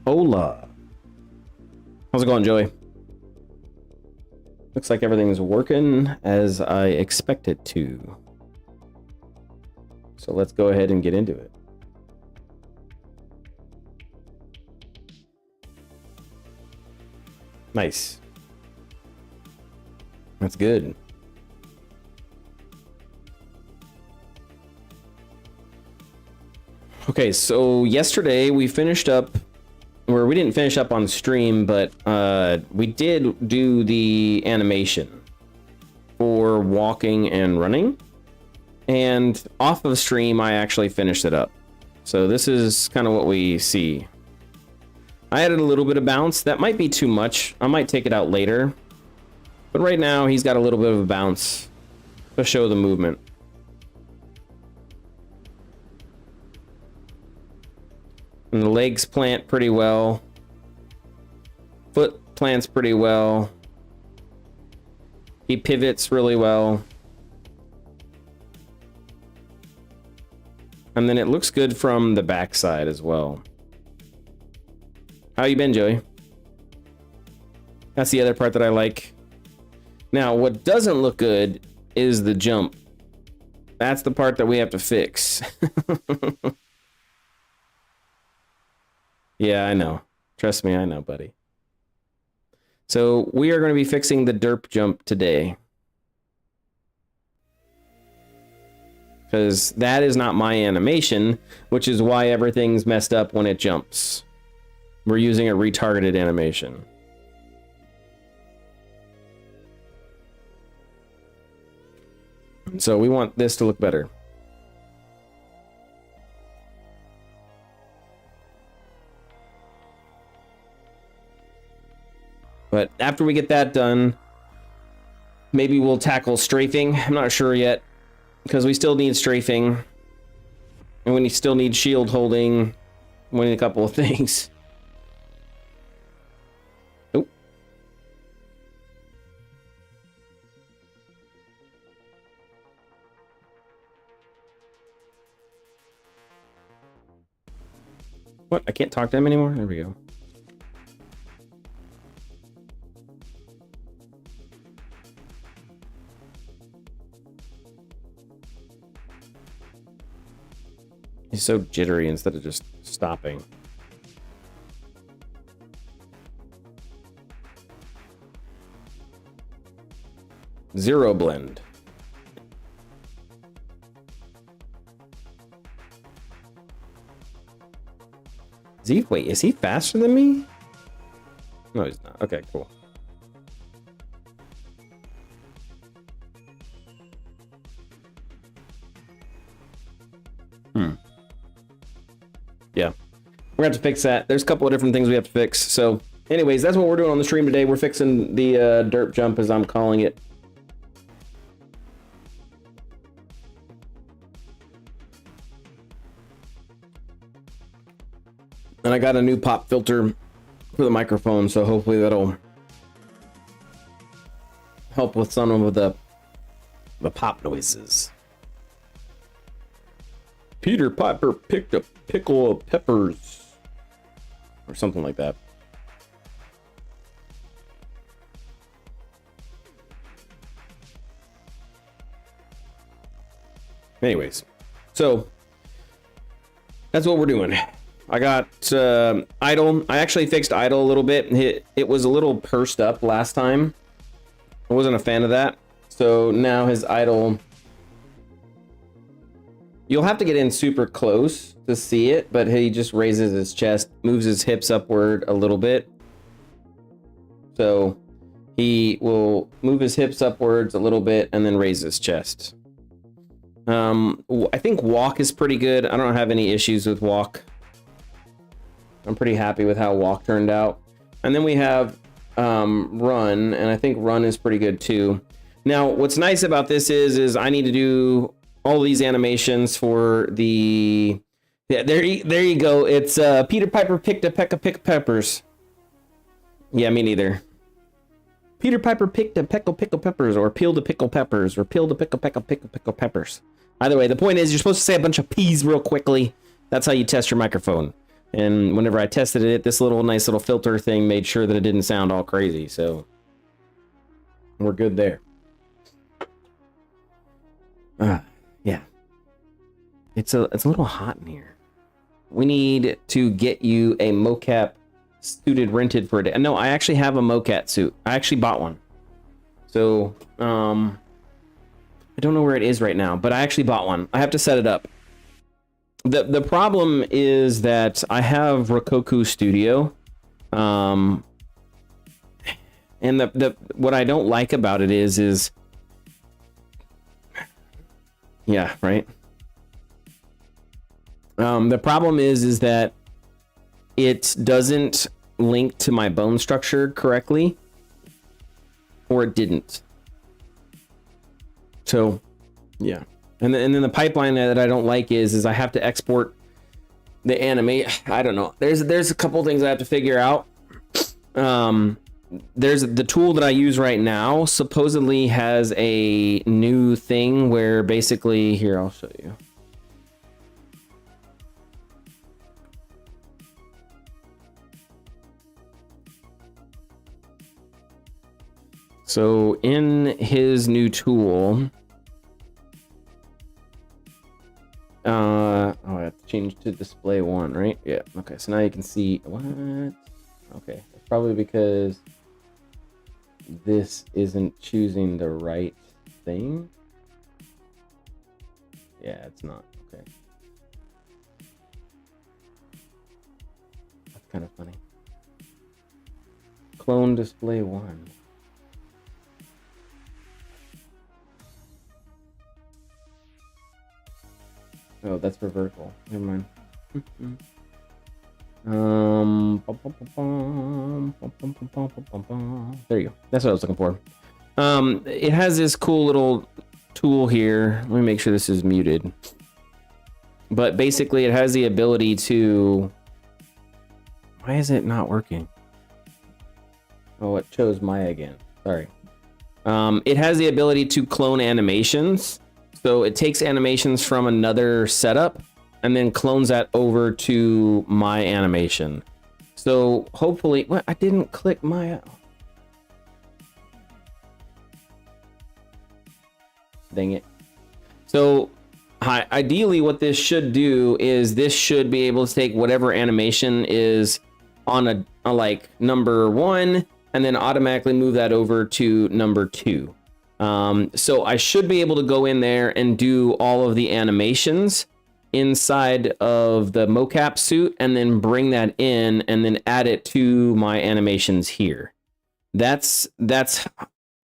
Hola. How's it going, Joey? Looks like everything's working as I expect it to. So let's go ahead and get into it. Nice. That's good. Okay, so yesterday we finished up, or we didn't finish up on stream, but we did do the animation for walking and running. And off of stream, I actually finished it up. So this is kind of what we see. I added a little bit of bounce. That might be too much. I might take it out later. But right now, he's got a little bit of a bounce to show the movement. And the legs plant pretty well. Foot plants pretty well. He pivots really well. And then it looks good from the backside as well. How you been, Joey? That's the other part that I like. Now, what doesn't look good is the jump. That's the part that we have to fix. Yeah, I know. Trust me, I know, buddy. So we are going to be fixing the DerpJump today. Because that is not my animation, which is why everything's messed up when it jumps. We're using a retargeted animation. So we want this to look better. But after we get that done, maybe we'll tackle strafing. I'm not sure yet, because we still need strafing. And we still need shield holding. We need a couple of things. Oh. What? I can't talk to him anymore? There we go. He's so jittery instead of just stopping. Zero blend. Wait, is he faster than me? No, he's not. Okay, cool. Yeah, we're gonna have to fix that. There's a couple of different things we have to fix. So anyways, that's what we're doing on the stream today. We're fixing the DerpJump, as I'm calling it. And I got a new pop filter for the microphone, so hopefully that'll help with some of the pop noises. Peter Piper picked a pickle of peppers, or something like that. Anyways, so that's what we're doing. I got idle. I actually fixed idle a little bit. It was a little pursed up last time. I wasn't a fan of that. So now his idle, you'll have to get in super close to see it, but he just raises his chest, moves his hips upward a little bit. So he will move his hips upwards a little bit and then raise his chest. I think walk is pretty good. I don't have any issues with walk. I'm pretty happy with how walk turned out. And then we have run, and I think run is pretty good too. Now, what's nice about this is I need to do all these animations for the... Yeah, there you go. It's Peter Piper picked a peck of peppers. Yeah, me neither. Peter Piper picked a pickle peppers, or peeled a pickle peppers, or peeled a pickle peppers. Either way, the point is you're supposed to say a bunch of P's real quickly. That's how you test your microphone. And whenever I tested it, this nice little filter thing made sure that it didn't sound all crazy. So we're good there. Yeah. It's a little hot in here. We need to get you a mocap suited rented for a day. No, I actually have a mocap suit. I actually bought one. So, I don't know where it is right now, but I actually bought one. I have to set it up. The problem is that I have Rokoku Studio. And what I don't like about it is yeah, right. The problem is that it doesn't link to my bone structure correctly, or it didn't. So, yeah. And then the pipeline that I don't like is I have to export the anime. I don't know. There's a couple things I have to figure out. There's the tool that I use right now supposedly has a new thing where basically, here, I'll show you. So in his new tool, oh, I have to change to display 1, right? Yeah. Okay. So now you can see what? Okay. It's probably because this isn't choosing the right thing. Yeah, it's not. Okay. That's kind of funny. Clone display 1. Oh, that's for vertical. Never mind. There you go. That's what I was looking for. It has this cool little tool here. Let me make sure this is muted. But basically, it has the ability to. Why is it not working? Oh, it chose Maya again. Sorry. It has the ability to clone animations. So it takes animations from another setup and then clones that over to my animation. So hopefully, what? I didn't click my. Dang it. So ideally what this should do is this should be able to take whatever animation is on a like number 1 and then automatically move that over to number 2. So I should be able to go in there and do all of the animations inside of the mocap suit and then bring that in and then add it to my animations here. That's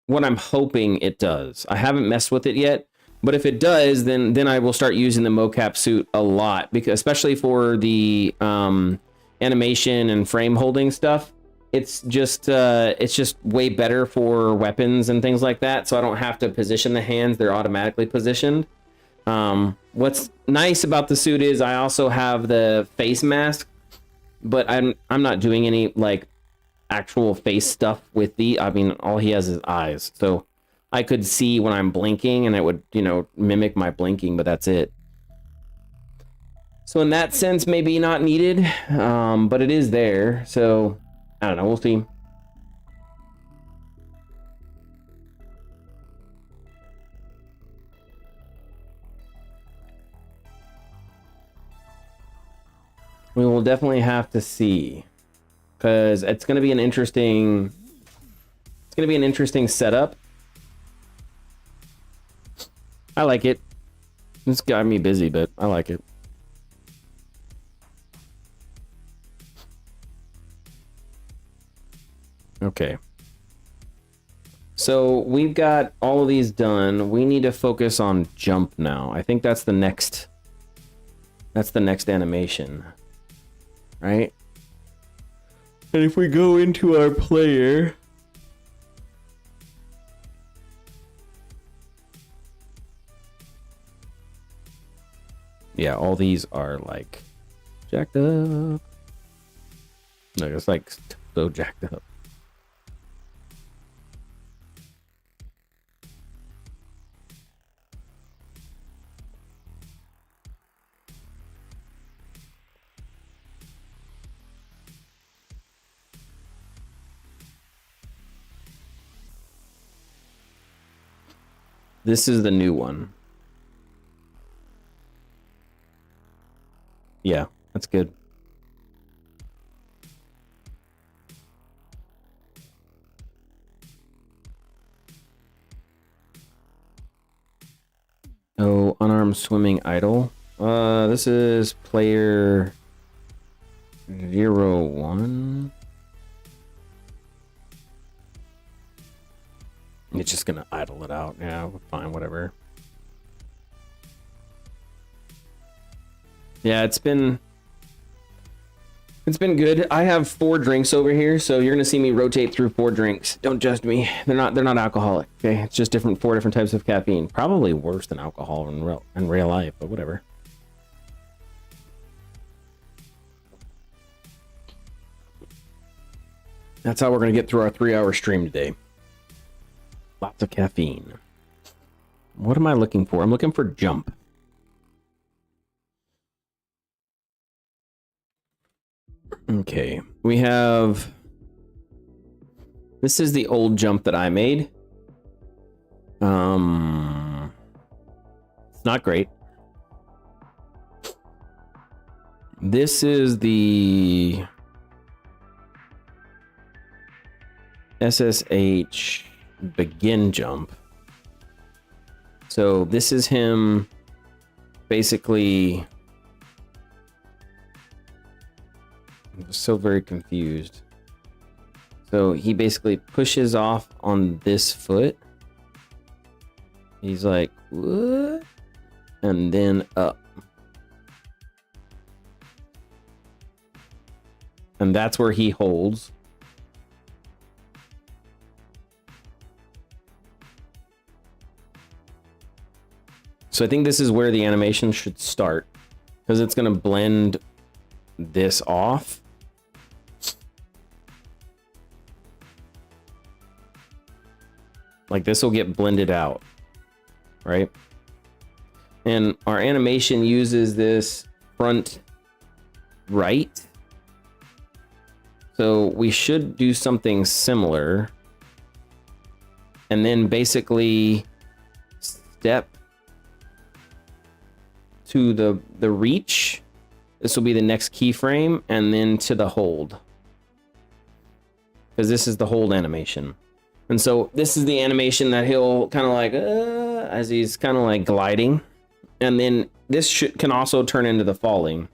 what I'm hoping it does. I haven't messed with it yet, but if it does, then I will start using the mocap suit a lot, because especially for the animation and frame holding stuff. It's just way better for weapons and things like that, so I don't have to position the hands. They're automatically positioned. What's nice about the suit is I also have the face mask, but I'm not doing any like actual face stuff with I mean, all he has is eyes, so I could see when I'm blinking and it would, mimic my blinking, but that's it. So in that sense, maybe not needed, but it is there, so I don't know, we'll see. We will definitely have to see, because it's going to be an interesting setup. I like it. It's got me busy, but I like it. Okay. So we've got all of these done. We need to focus on jump now. I think that's the next animation. Right? And if we go into our player, yeah, all these are like jacked up. No, it's like so jacked up. This is the new one. Yeah, that's good. Oh, unarmed swimming idle. This is player 01. It's just gonna idle it out. Yeah, fine, whatever. Yeah, it's been good. I have 4 drinks over here, so you're gonna see me rotate through 4 drinks. Don't judge me. They're not alcoholic. Okay, it's just 4 different types of caffeine. Probably worse than alcohol in real life, but whatever. That's how we're gonna get through our 3-hour stream today. Lots of caffeine. What am I looking for? I'm looking for jump. Okay, we have... This is the old jump that I made. It's not great. This is the SSH begin jump. So this is him basically... I'm so very confused. So he basically pushes off on this foot. He's like, what? And then up. And that's where he holds. So I think this is where the animation should start, because it's going to blend this off. Like this will get blended out, right? And our animation uses this front right. So we should do something similar. And then basically step to the reach. This will be the next keyframe, and then to the hold. Because this is the hold animation. And so this is the animation that he'll kind of like, as he's kind of like gliding. And then this can also turn into the falling.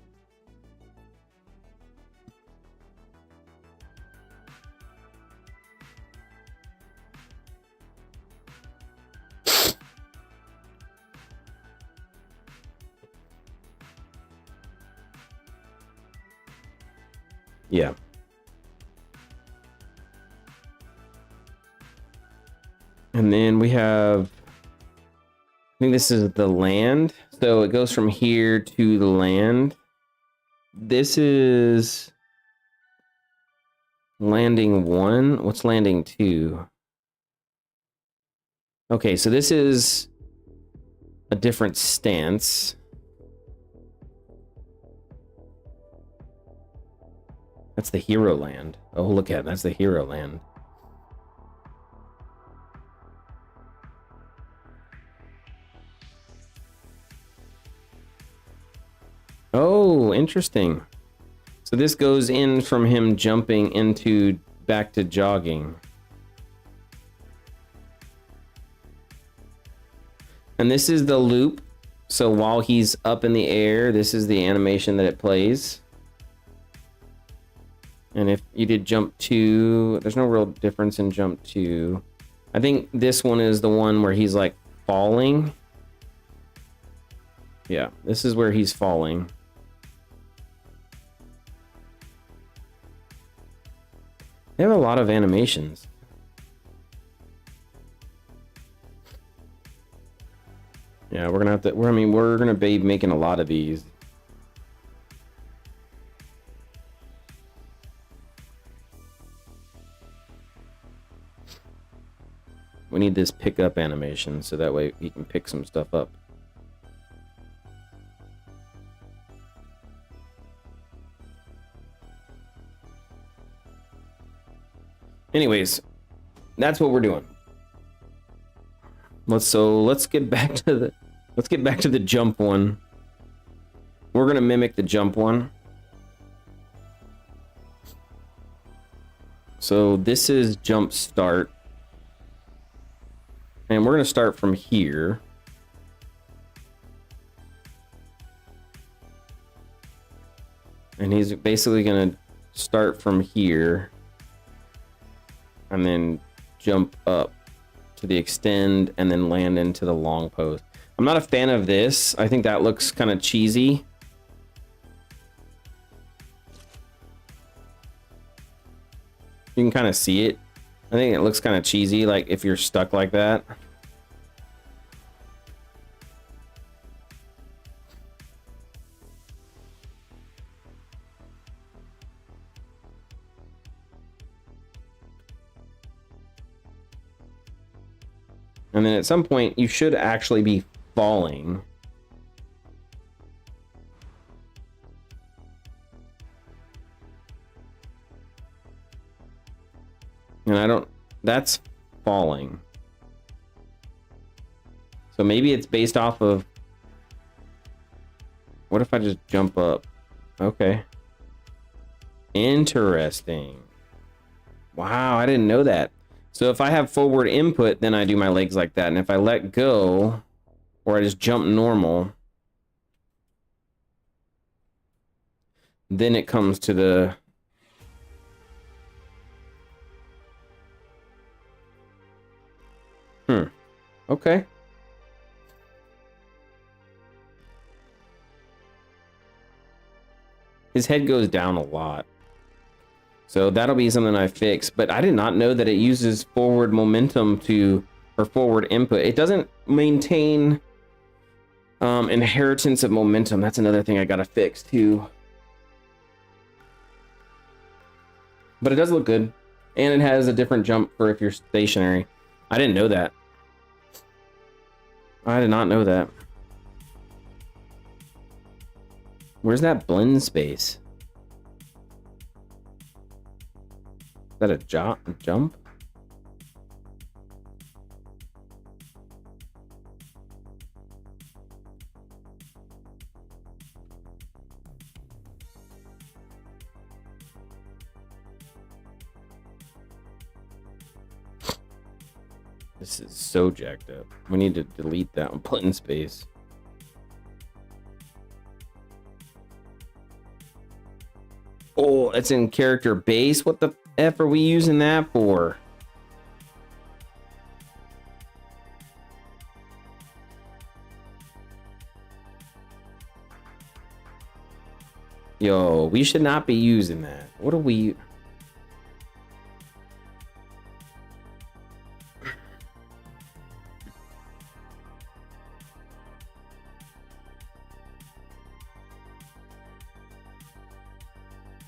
Yeah. And then we have, I think this is the land. So it goes from here to the land. This is landing 1. What's landing 2? Okay, so this is a different stance. That's the hero land. Oh, look at it. That's the hero land. Oh, interesting. So this goes in from him jumping into back to jogging. And this is the loop. So while he's up in the air, this is the animation that it plays. And if you did jump 2, there's no real difference in jump 2. I think this one is the one where he's like falling. Yeah, this is where he's falling. They have a lot of animations. Yeah, we're gonna have to, we're gonna be making a lot of these. We need this pickup animation so that way he can pick some stuff up. Anyways, that's what we're doing. Let's get back to the jump one. We're gonna mimic the jump one. So this is jump start. And we're gonna start from here. And he's basically gonna start from here and then jump up to the extend and then land into the long pose. I'm not a fan of this. I think that looks kind of cheesy. You can kind of see it. I think it looks kind of cheesy, like if you're stuck like that. And then at some point, you should actually be falling. And I don't, that's falling. So maybe it's based off of, what if I just jump up? Okay. Interesting. Wow, I didn't know that. So if I have forward input, then I do my legs like that. And if I let go, or I just jump normal, then it comes to the... Okay. His head goes down a lot. So that'll be something I fix. But I did not know that it uses forward momentum to, or forward input. It doesn't maintain inheritance of momentum. That's another thing I gotta fix too. But it does look good. And it has a different jump for if you're stationary. I didn't know that. I did not know that. Where's that blend space? Is that a jump? This is so jacked up. We need to delete that one. Put in space. Oh, it's in character base. What the F are we using that for? Yo, we should not be using that. What are we...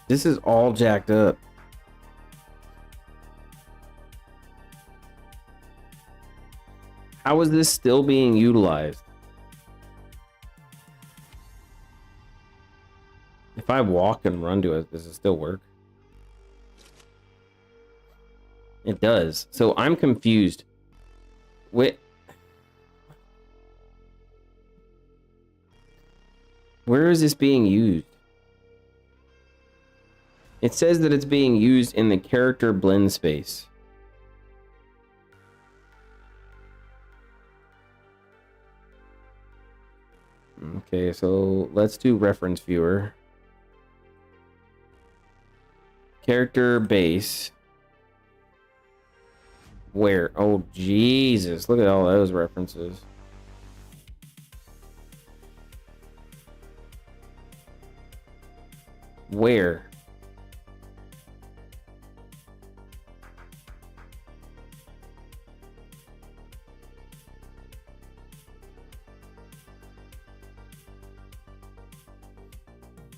This is all jacked up. How is this still being utilized? If I walk and run to it, does it still work? It does. So I'm confused. Wait. Where is this being used? It says that it's being used in the character blend space. Okay, so let's do reference viewer. Character base. Where? Oh, Jesus. Look at all those references. Where?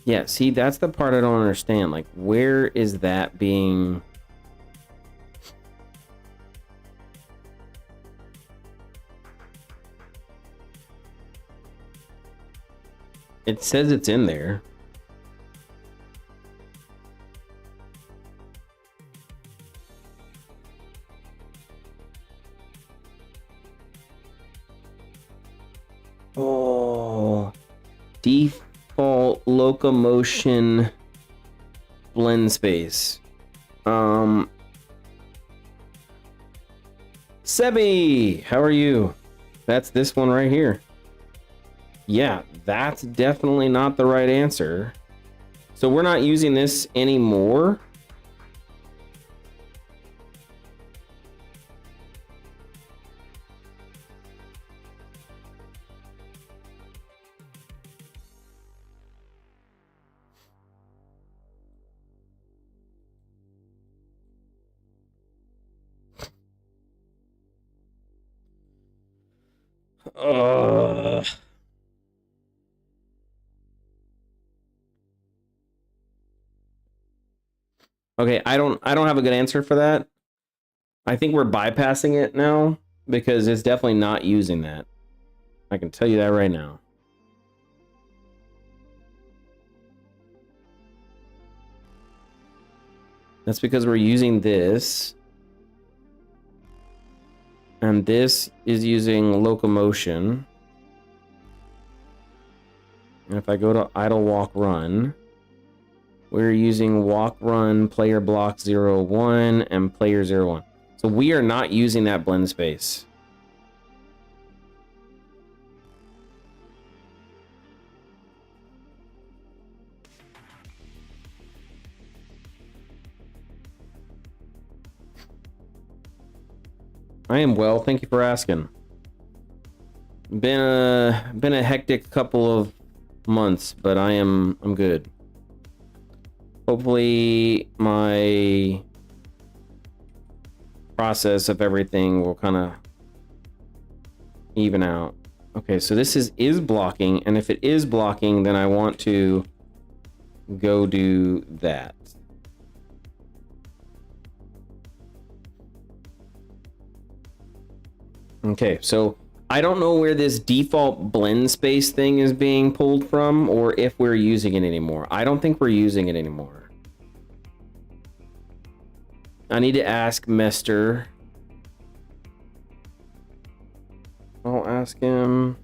Yeah, see, that's the part I don't understand. Like, where is that being... It says it's in there. Oh, default locomotion blend space. Sebi, how are you? That's this one right here. Yeah, that's definitely not the right answer. So we're not using this anymore. Okay, I don't have a good answer for that. I think we're bypassing it now because it's definitely not using that. I can tell you that right now. That's because we're using this. And this is using locomotion. And if I go to idle walk run, we're using walk run player block 0, 1 and player 0, 1. So we are not using that blend space. I am well, thank you for asking. Been a hectic couple of months, but I'm good. Hopefully my process of everything will kind of even out. Okay, so this is blocking, and if it is blocking, then I want to go do that. Okay, so I don't know where this default blend space thing is being pulled from, or if we're using it anymore. I don't think we're using it anymore. I need to ask Mester. I'll ask him.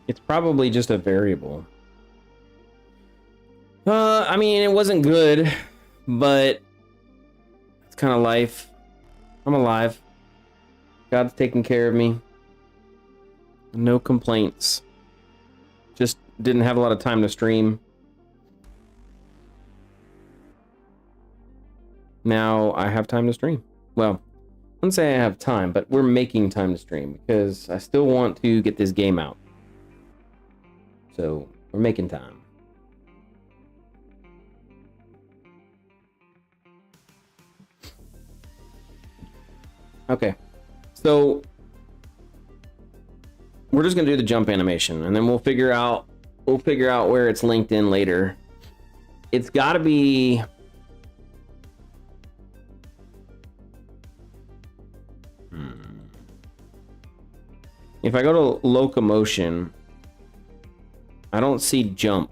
It's probably just a variable. I mean, it wasn't good, but it's kind of life. I'm alive. God's taking care of me. No complaints. Just didn't have a lot of time to stream. Now I have time to stream. Well, I wouldn't say I have time, but we're making time to stream because I still want to get this game out. So we're making time. Okay, so we're just gonna do the jump animation, and then we'll figure out where it's linked in later. It's got to be. If I go to locomotion, I don't see jump.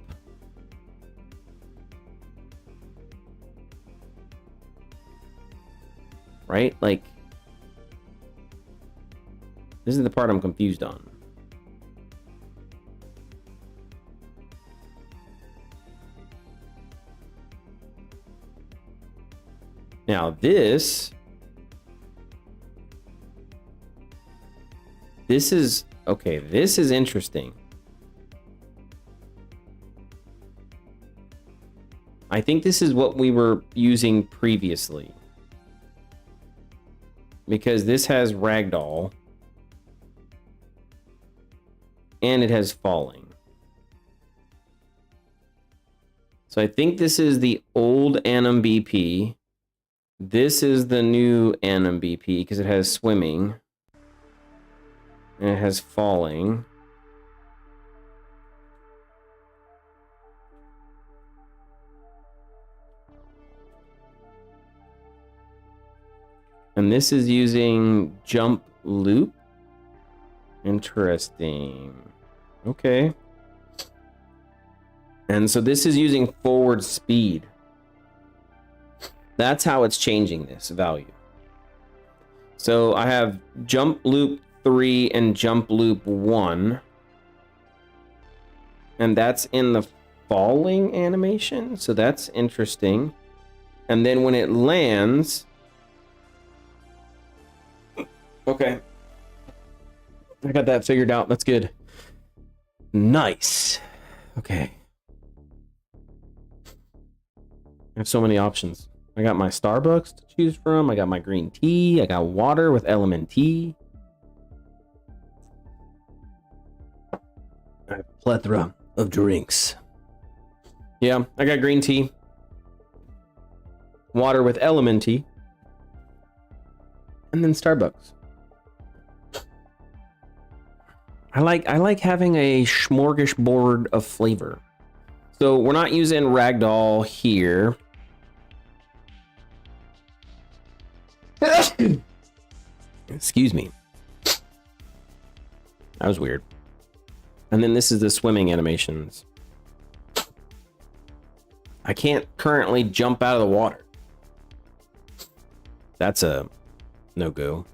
Right? Like, this is the part I'm confused on. Now this is, okay, this is interesting. I think this is what we were using previously. Because this has ragdoll. And it has falling. So I think this is the old Anim BP. This is the new Anim BP because it has swimming. And it has falling. And this is using jump loop. Interesting. Okay. And so this is using forward speed. That's how it's changing this value. So I have jump loop 3 and jump loop 1. And that's in the falling animation. So that's interesting. And then when it lands... Okay. I got that figured out. That's good. Nice. Okay. I have so many options. I got my Starbucks to choose from. I got my green tea. I got water with element tea. I have a plethora of drinks. Yeah, I got green tea. Water with element tea. And then Starbucks. I like having a smorgasbord of flavor. So we're not using ragdoll here. Excuse me. That was weird. And then this is the swimming animations. I can't currently jump out of the water. That's a no-go.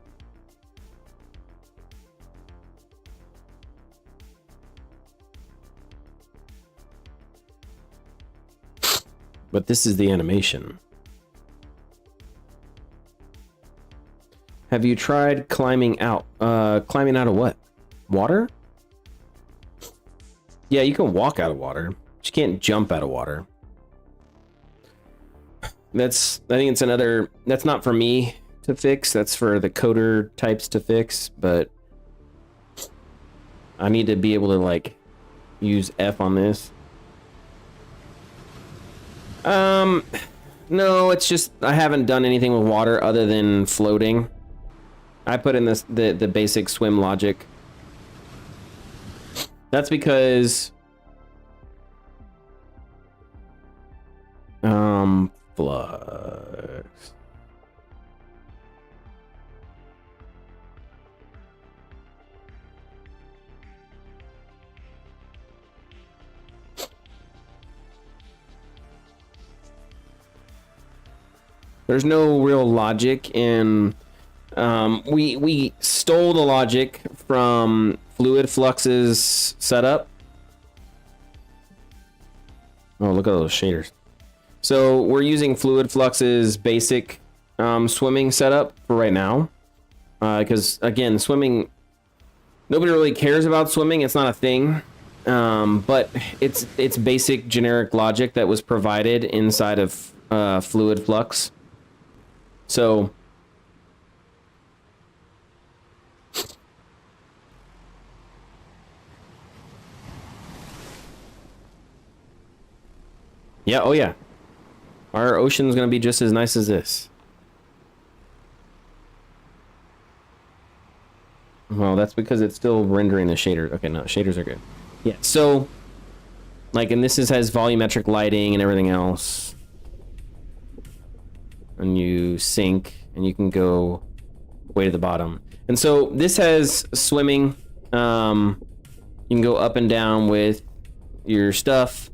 But this is the animation. Have you tried climbing out? Climbing out of what? Water? Yeah, you can walk out of water. But you can't jump out of water. I think it's another, that's not for me to fix. That's for the coder types to fix, but I need to be able to like use F on this. No, it's just I haven't done anything with water other than floating. I put in this the basic swim logic. That's because flux. There's no real logic in we stole the logic from Fluid Flux's setup. Oh, look at those shaders. So we're using Fluid Flux's basic swimming setup for right now. Because again, swimming, nobody really cares about swimming. It's not a thing. But it's basic generic logic that was provided inside of Fluid Flux. So yeah, oh yeah. Our ocean's gonna be just as nice as this. Well, that's because it's still rendering the shader. Okay, no, shaders are good. Yeah, so like, and this has volumetric lighting and everything else. And you sync, and you can go way to the bottom. And so this has swimming. You can go up and down with your stuff,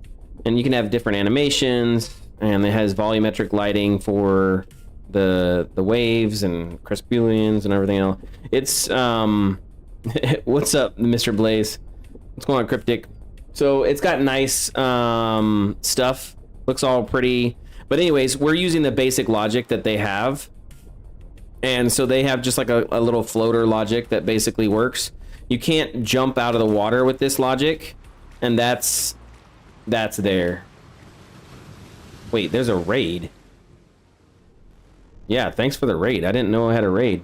and you can have different animations. And it has volumetric lighting for the waves and crepuscules and everything else. It's what's up, Mr. Blaze? What's going on, Cryptic? So it's got nice stuff. Looks all pretty. But anyways, we're using the basic logic that they have. And so they have just like a little floater logic that basically works. You can't jump out of the water with this logic. And that's there. Wait, there's a raid. Yeah, thanks for the raid. I didn't know I had a raid.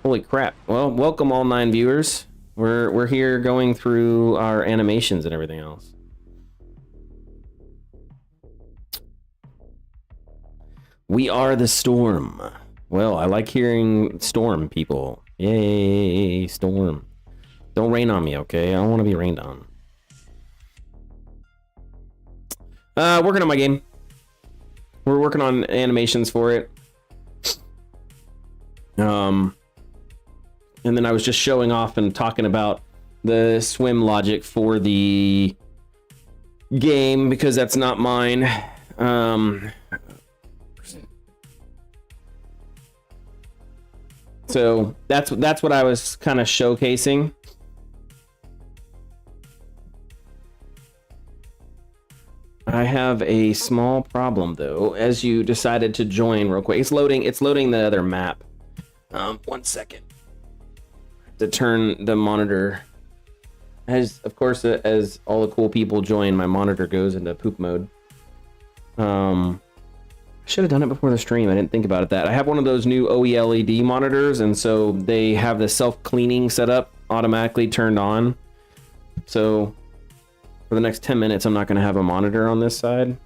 Holy crap. Well, welcome all 9 viewers. We're here going through our animations and everything else. We are the storm. Well, I like hearing storm, people. Yay, storm. Don't rain on me, okay? I don't want to be rained on. Working on my game. We're working on animations for it. And then I was just showing off and talking about the swim logic for the game because that's not mine. So that's what I was kind of showcasing. I have a small problem though, as you decided to join real quick. It's loading the other map. 1 second. To turn the monitor. As of course, as all the cool people join, my monitor goes into poop mode. I should have done it before the stream. I didn't think about it that. I have one of those new OLED monitors, and so they have the self-cleaning set up automatically turned on. So for the next 10 minutes, I'm not going to have a monitor on this side.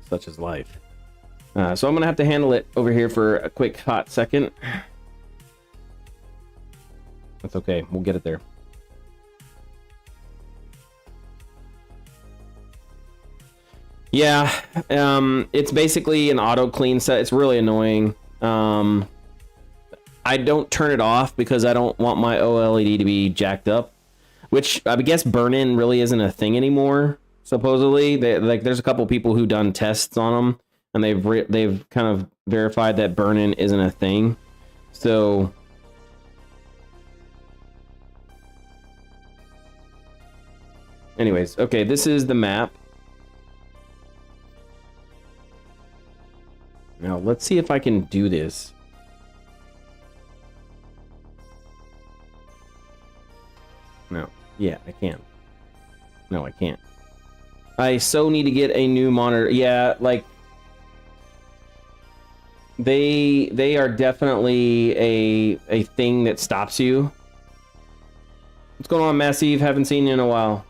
Such is life. So I'm going to have to handle it over here for a quick hot second. That's okay. We'll get it there. Yeah, it's basically an auto clean set. It's really annoying. I don't turn it off because I don't want my OLED to be jacked up, which I guess burn-in really isn't a thing anymore. Supposedly, there's a couple people who done tests on them, and they've kind of verified that burn-in isn't a thing. So anyways, okay, this is the map. Now, let's see if I can do this. No. Yeah, I can. No, I can't. I so need to get a new monitor. Yeah, like they are definitely a thing that stops you. What's going on, Massive? Haven't seen you in a while.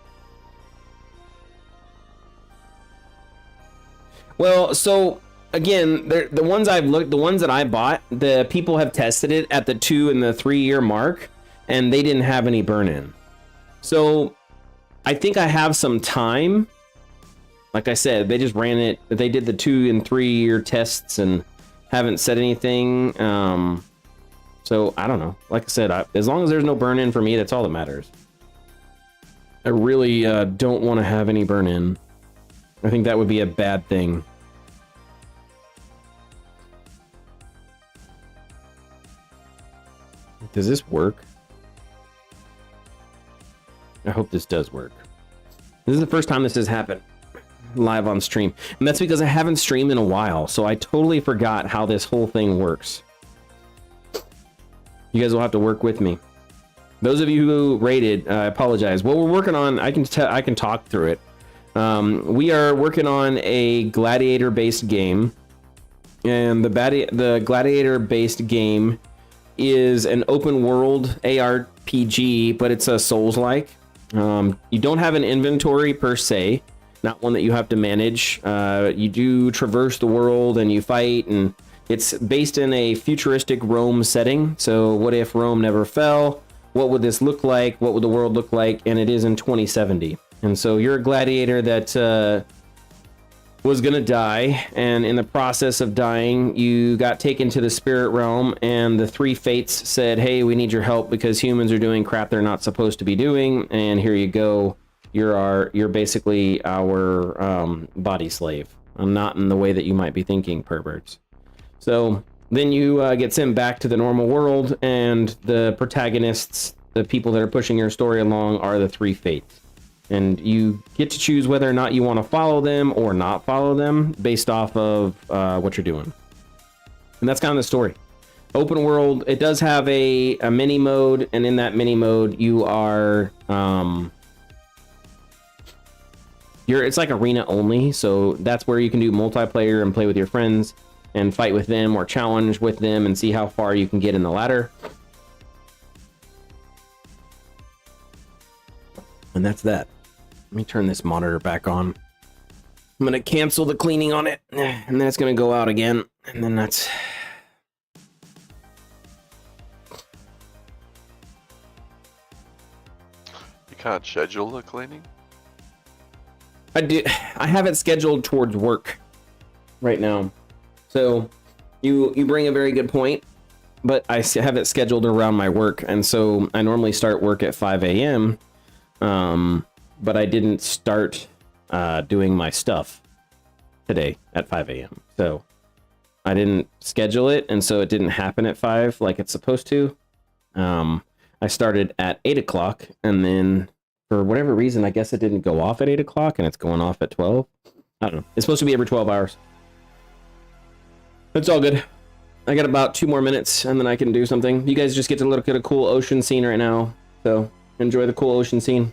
Well, so again, the ones I've looked, the ones that I bought, the people have tested it at the 2 and the 3 year mark, and they didn't have any burn-in. So I think I have some time. Like I said, they just ran it. They did the 2 and 3 year tests and haven't said anything. So I don't know. Like I said, as long as there's no burn-in for me, that's all that matters. I really don't want to have any burn-in. I think that would be a bad thing. Does this work? I hope this does work. This is the first time this has happened live on stream, and that's because I haven't streamed in a while, so I totally forgot how this whole thing works. You guys will have to work with me. Those of you who rated, I apologize. What we're working on, I can talk through it. We are working on a Gladiator-based game, and the Gladiator-based game is an open world ARPG, but it's a Soulslike. You don't have an inventory per se, not one that you have to manage. You do traverse the world and you fight, and it's based in a futuristic Rome setting. So what if Rome never fell? What would this look like? What would the world look like? And it is in 2070. And so you're a gladiator that was gonna die, and in the process of dying, you got taken to the spirit realm, and the 3 fates said, hey, we need your help because humans are doing crap they're not supposed to be doing, and here you go. You're basically our body slave. Not in the way that you might be thinking, perverts. So then you get sent back to the normal world, and the protagonists, the people that are pushing your story along, are the 3 fates. And you get to choose whether or not you want to follow them or not follow them based off of what you're doing. And that's kind of the story. Open world, it does have a mini mode, and in that mini mode, you are... it's like arena only, so that's where you can do multiplayer and play with your friends and fight with them or challenge with them and see how far you can get in the ladder. And that's that. Let me turn this monitor back on. I'm gonna cancel the cleaning on it, and then it's gonna go out again, and then that's... You can't schedule the cleaning? I have it scheduled towards work right now. So You bring a very good point, but I have it scheduled around my work, and so I normally start work at 5 a.m. But I didn't start doing my stuff today at 5 a.m. So I didn't schedule it, and so it didn't happen at 5 like it's supposed to. I started at 8 o'clock, and then for whatever reason, I guess it didn't go off at 8 o'clock, and it's going off at 12. I don't know. It's supposed to be every 12 hours. It's all good. I got about 2 more minutes, and then I can do something. You guys just get to look at a cool ocean scene right now, so enjoy the cool ocean scene.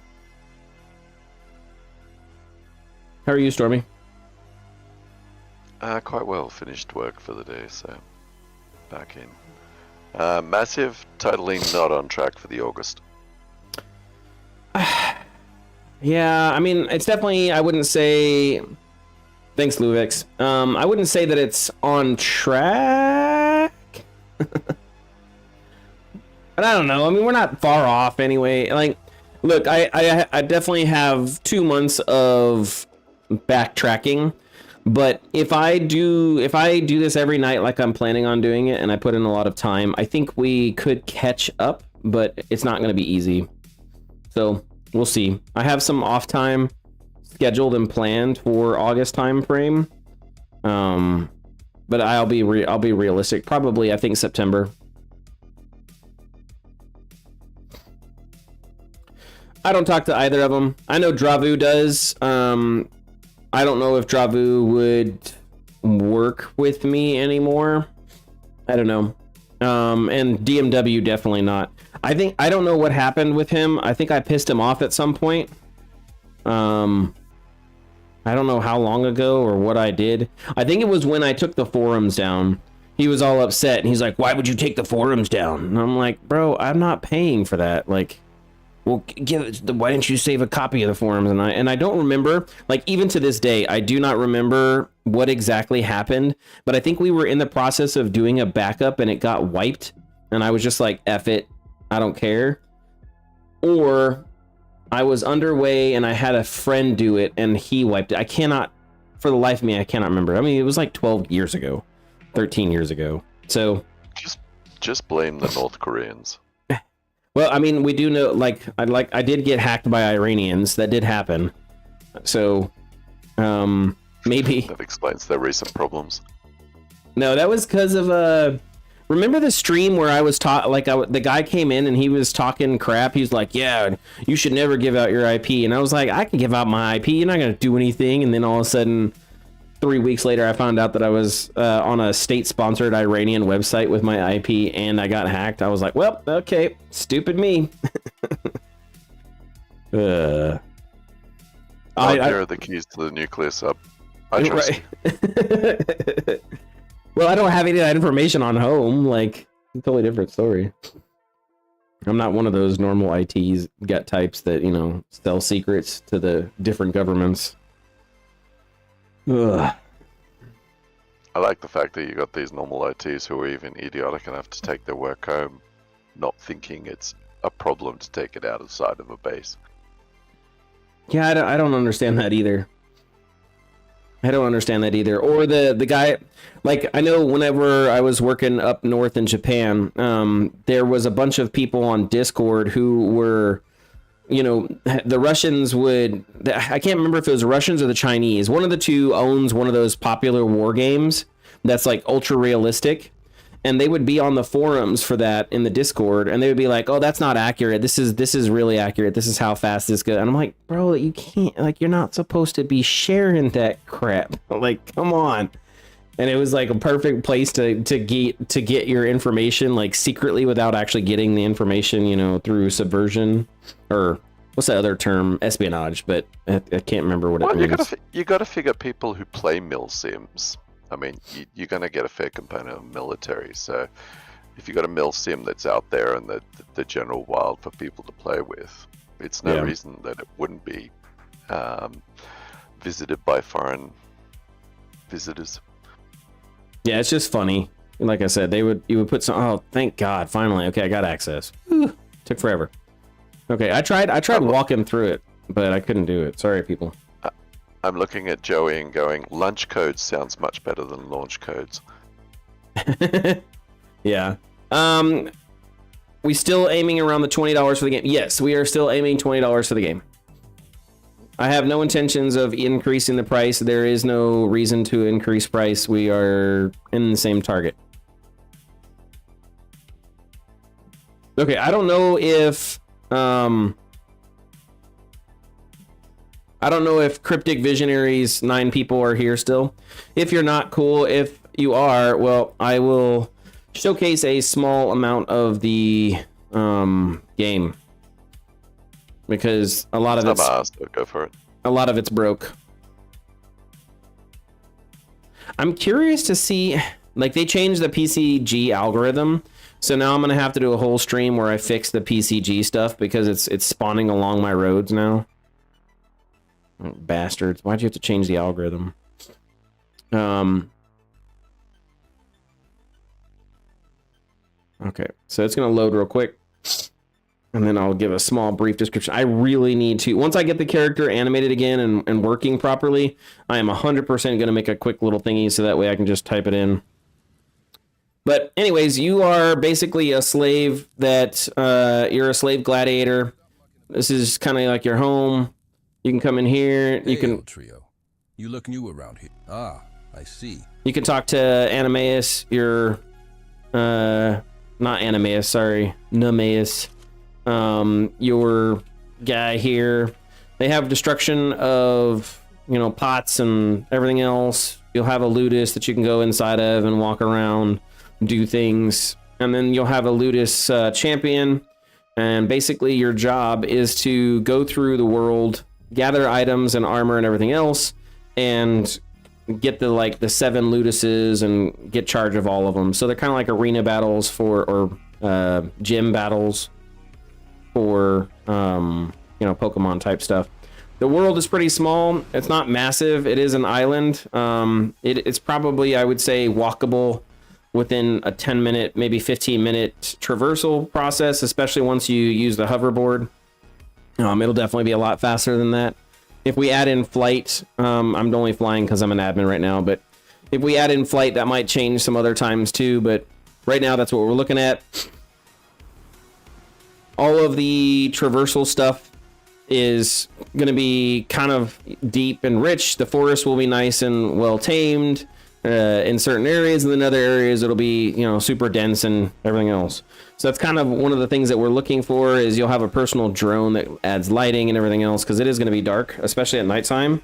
How are you, Stormy? Quite well. Finished work for the day, so back in. Massive, totally not on track for the August. Yeah, I mean, it's definitely, I wouldn't say... Thanks, Luvix. I wouldn't say that it's on track. But I don't know. I mean, we're not far off anyway. Like, look, I definitely have 2 months of backtracking, but if I do this every night like I'm planning on doing it, and I put in a lot of time, I think we could catch up, but it's not going to be easy. So we'll see. I have some off time scheduled and planned for August time frame, but I'll be realistic. Probably, I think September. I don't talk to either of them. I know Dravu does. I don't know if Dravu would work with me anymore. I don't know. And DMW definitely not. I don't know what happened with him. I think I pissed him off at some point. I don't know how long ago or what I did. I think it was when I took the forums down. He was all upset, and he's like, "Why would you take the forums down?" And I'm like, "Bro, I'm not paying for that. Like, well, why didn't you save a copy of the forums?" And I don't remember, like, even to this day, I do not remember what exactly happened, but I think we were in the process of doing a backup and it got wiped, and I was just like, F it, I don't care. Or I was underway and I had a friend do it and he wiped it. I cannot, for the life of me, I cannot remember. I mean, it was like 12 years ago, 13 years ago. So just blame the North Koreans. Well, I mean, we do know, I did get hacked by Iranians. That did happen. So, maybe that explains their recent problems. No, that was because of remember the stream where I was the guy came in and he was talking crap. He was like, "Yeah, you should never give out your IP," and I was like, "I can give out my IP. You're not gonna do anything." And then all of a sudden, 3 weeks later, I found out that I was on a state-sponsored Iranian website with my IP, and I got hacked. I was like, "Well, okay, stupid me." Here are the keys to the nuclear sub. I trust you. Well, I don't have any of that information on home. Like, a totally different story. I'm not one of those normal ITs types that, you know, sell secrets to the different governments. Ugh. I like the fact that you got these normal ITs who are even idiotic enough to take their work home, not thinking it's a problem to take it outside of a base. Yeah, I don't understand that either. I don't understand that either. Or the guy, like, I know whenever I was working up north in Japan, there was a bunch of people on Discord who were, you know, the Russians would, I can't remember if it was the Russians or the Chinese. One of the two owns one of those popular war games that's like ultra realistic. And they would be on the forums for that in the Discord, and they would be like, "Oh, that's not accurate. This is really accurate. This is how fast this goes." And I'm like, "Bro, you can't, like, you're not supposed to be sharing that crap. Like, come on." And it was like a perfect place to get your information, like, secretly without actually getting the information, you know, through subversion, or what's that other term? Espionage, but I can't remember what it means. You gotta figure people who play mil sims. I mean, you're going to get a fair component of military, so if you've got a mil sim that's out there in the general wild for people to play with, it's no reason that it wouldn't be visited by foreign visitors. Yeah, it's just funny. Like I said, you would put some, oh, thank God, finally, okay, I got access. Whew, took forever. Okay, I tried walking through it, but I couldn't do it. Sorry, people. I'm looking at Joey and going, lunch codes sounds much better than launch codes. Yeah. We still aiming around the $20 for the game? Yes, we are still aiming $20 for the game. I have no intentions of increasing the price. There is no reason to increase price. We are in the same target. Okay, I don't know if Cryptic Visionaries 9 people are here still. If you're not, cool. If you are, well, I will showcase a small amount of the game, because a lot of go for it. A lot of it's broke. I'm curious to see, like, they changed the PCG algorithm, so now I'm gonna have to do a whole stream where I fix the PCG stuff because it's spawning along my roads now. Oh, bastards! Why'd you have to change the algorithm? Okay, so it's gonna load real quick, and then I'll give a small brief description. I really need to, once I get the character animated again and working properly, I am 100% gonna make a quick little thingy so that way I can just type it in. But anyways, you are basically a slave that, you're a slave gladiator. This is kind of like your home. You can come in here. You can. Trio. You look new around here. Ah, I see. You can talk to Animaeus. Your, not Animaeus. Sorry, Numaeus. Your guy here. They have destruction of, you know, pots and everything else. You'll have a ludus that you can go inside of and walk around, do things, and then you'll have a ludus champion. And basically, your job is to go through the world, gather items and armor and everything else, and get the 7 luduses and get charge of all of them. So they're kind of like arena battles or gym battles for you know, Pokemon type stuff. The world is pretty small. It's not massive. It is an island. It's probably, I would say, walkable within a 10-minute, maybe 15-minute traversal process, especially once you use the hoverboard. It'll definitely be a lot faster than that. If we add in flight, I'm only flying because I'm an admin right now, but if we add in flight, that might change some other times too, but right now that's what we're looking at. All of the traversal stuff is going to be kind of deep and rich. The forest will be nice and well tamed in certain areas, and in other areas it'll be, you know, super dense and everything else. So that's kind of one of the things that we're looking for, is you'll have a personal drone that adds lighting and everything else, because it is going to be dark, especially at nighttime.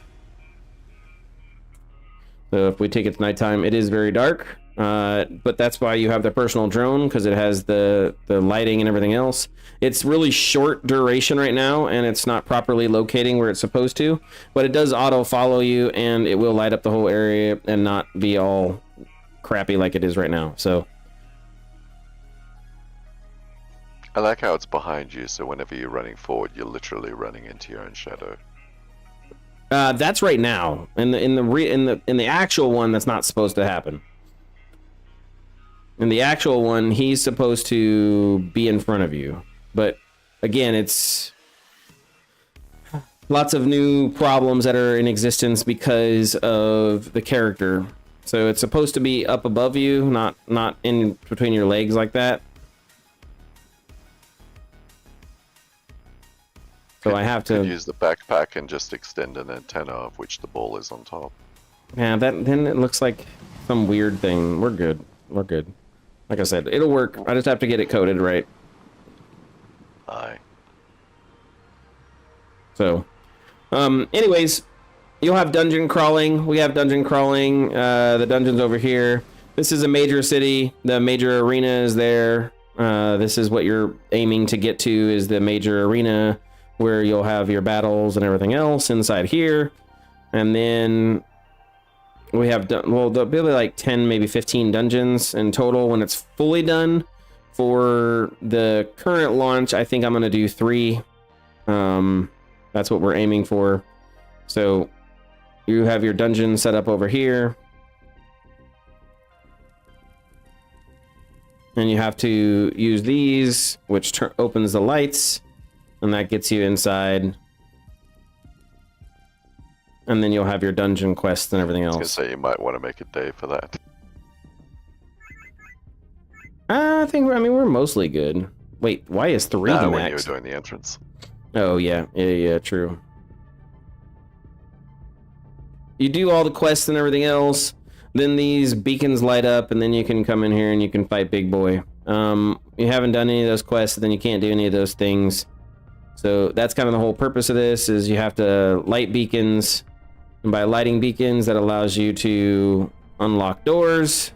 So if we take it to nighttime, it is very dark, but that's why you have the personal drone, because it has the lighting and everything else. It's really short duration right now, and it's not properly locating where it's supposed to, but it does auto follow you, and it will light up the whole area and not be all crappy like it is right now. So I like how it's behind you, so whenever you're running forward, you're literally running into your own shadow. That's right now. In the actual one, that's not supposed to happen. In the actual one, he's supposed to be in front of you. But again, it's lots of new problems that are in existence because of the character. So it's supposed to be up above you, not in between your legs like that. So I have to use the backpack and just extend an antenna of which the ball is on top. Yeah, then it looks like some weird thing. We're good. We're good. Like I said, it'll work. I just have to get it coded right. Aye. So, anyways, you'll have dungeon crawling. We have dungeon crawling. The dungeon's over here. This is a major city. The major arena is there. This is what you're aiming to get to, is the major arena, where you'll have your battles and everything else inside here. And then we have, well, there'll be like 10, maybe 15 dungeons in total when it's fully done. For the current launch, I think I'm going to do 3. That's what we're aiming for. So you have your dungeon set up over here. And you have to use these, which opens the lights. And that gets you inside. And then you'll have your dungeon quests and everything else. I was gonna say, you might want to make a day for that. I mean, we're mostly good. Wait, why is 3 the when you were max? doing the entrance. Oh, yeah, true. You do all the quests and everything else, then these beacons light up, and then you can come in here and you can fight Big Boy. You haven't done any of those quests, then you can't do any of those things. So that's kind of the whole purpose of this, is you have to light beacons. And by lighting beacons, that allows you to unlock doors.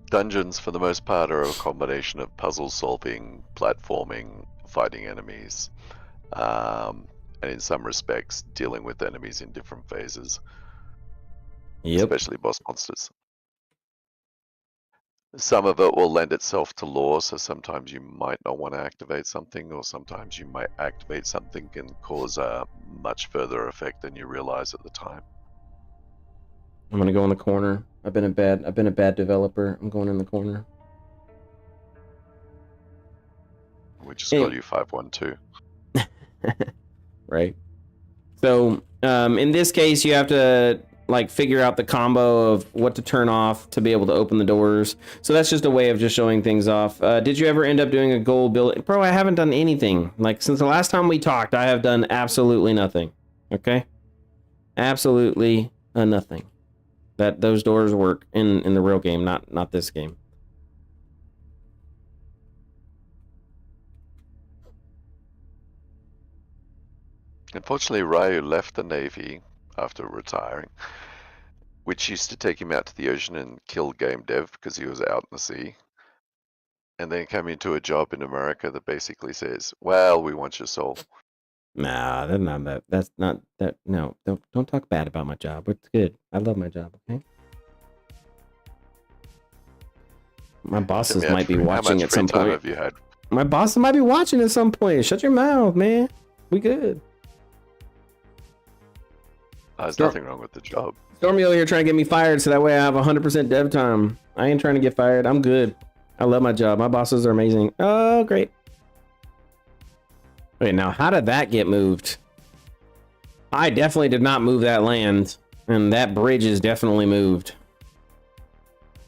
Dungeons, for the most part, are a combination of puzzle solving, platforming, fighting enemies, and in some respects, dealing with enemies in different phases. Yep. Especially boss monsters. Some of it will lend itself to lore, so sometimes you might not want to activate something, or sometimes you might activate something and cause a much further effect than you realize at the time. I'm gonna go in the corner. I've been a bad developer. I'm going in the corner. We just call you 512. Right. So in this case, you have to like figure out the combo of what to turn off to be able to open the doors. So that's just a way of just showing things off. Did you ever end up doing a goal build? Bro, I haven't done anything. Like since the last time we talked, I have done absolutely nothing. Okay? Absolutely nothing. Those doors work in the real game, not this game. Unfortunately, Ryu left the Navy after retiring, which used to take him out to the ocean and kill GameDev because he was out in the sea. And then came into a job in America that basically says, well, we want your soul. Nah, that's not that. That's not that. No, don't talk bad about my job. It's good. I love my job. Okay. My bosses might be watching at some point. Have you had? My bosses might be watching at some point. Shut your mouth, man. We good. There's nothing wrong with the job. Stormy over here trying to get me fired so that way I have 100% dev time. I ain't trying to get fired. I'm good. I love my job. My bosses are amazing. Oh, great. Wait, now how did that get moved? I definitely did not move that land. And that bridge is definitely moved.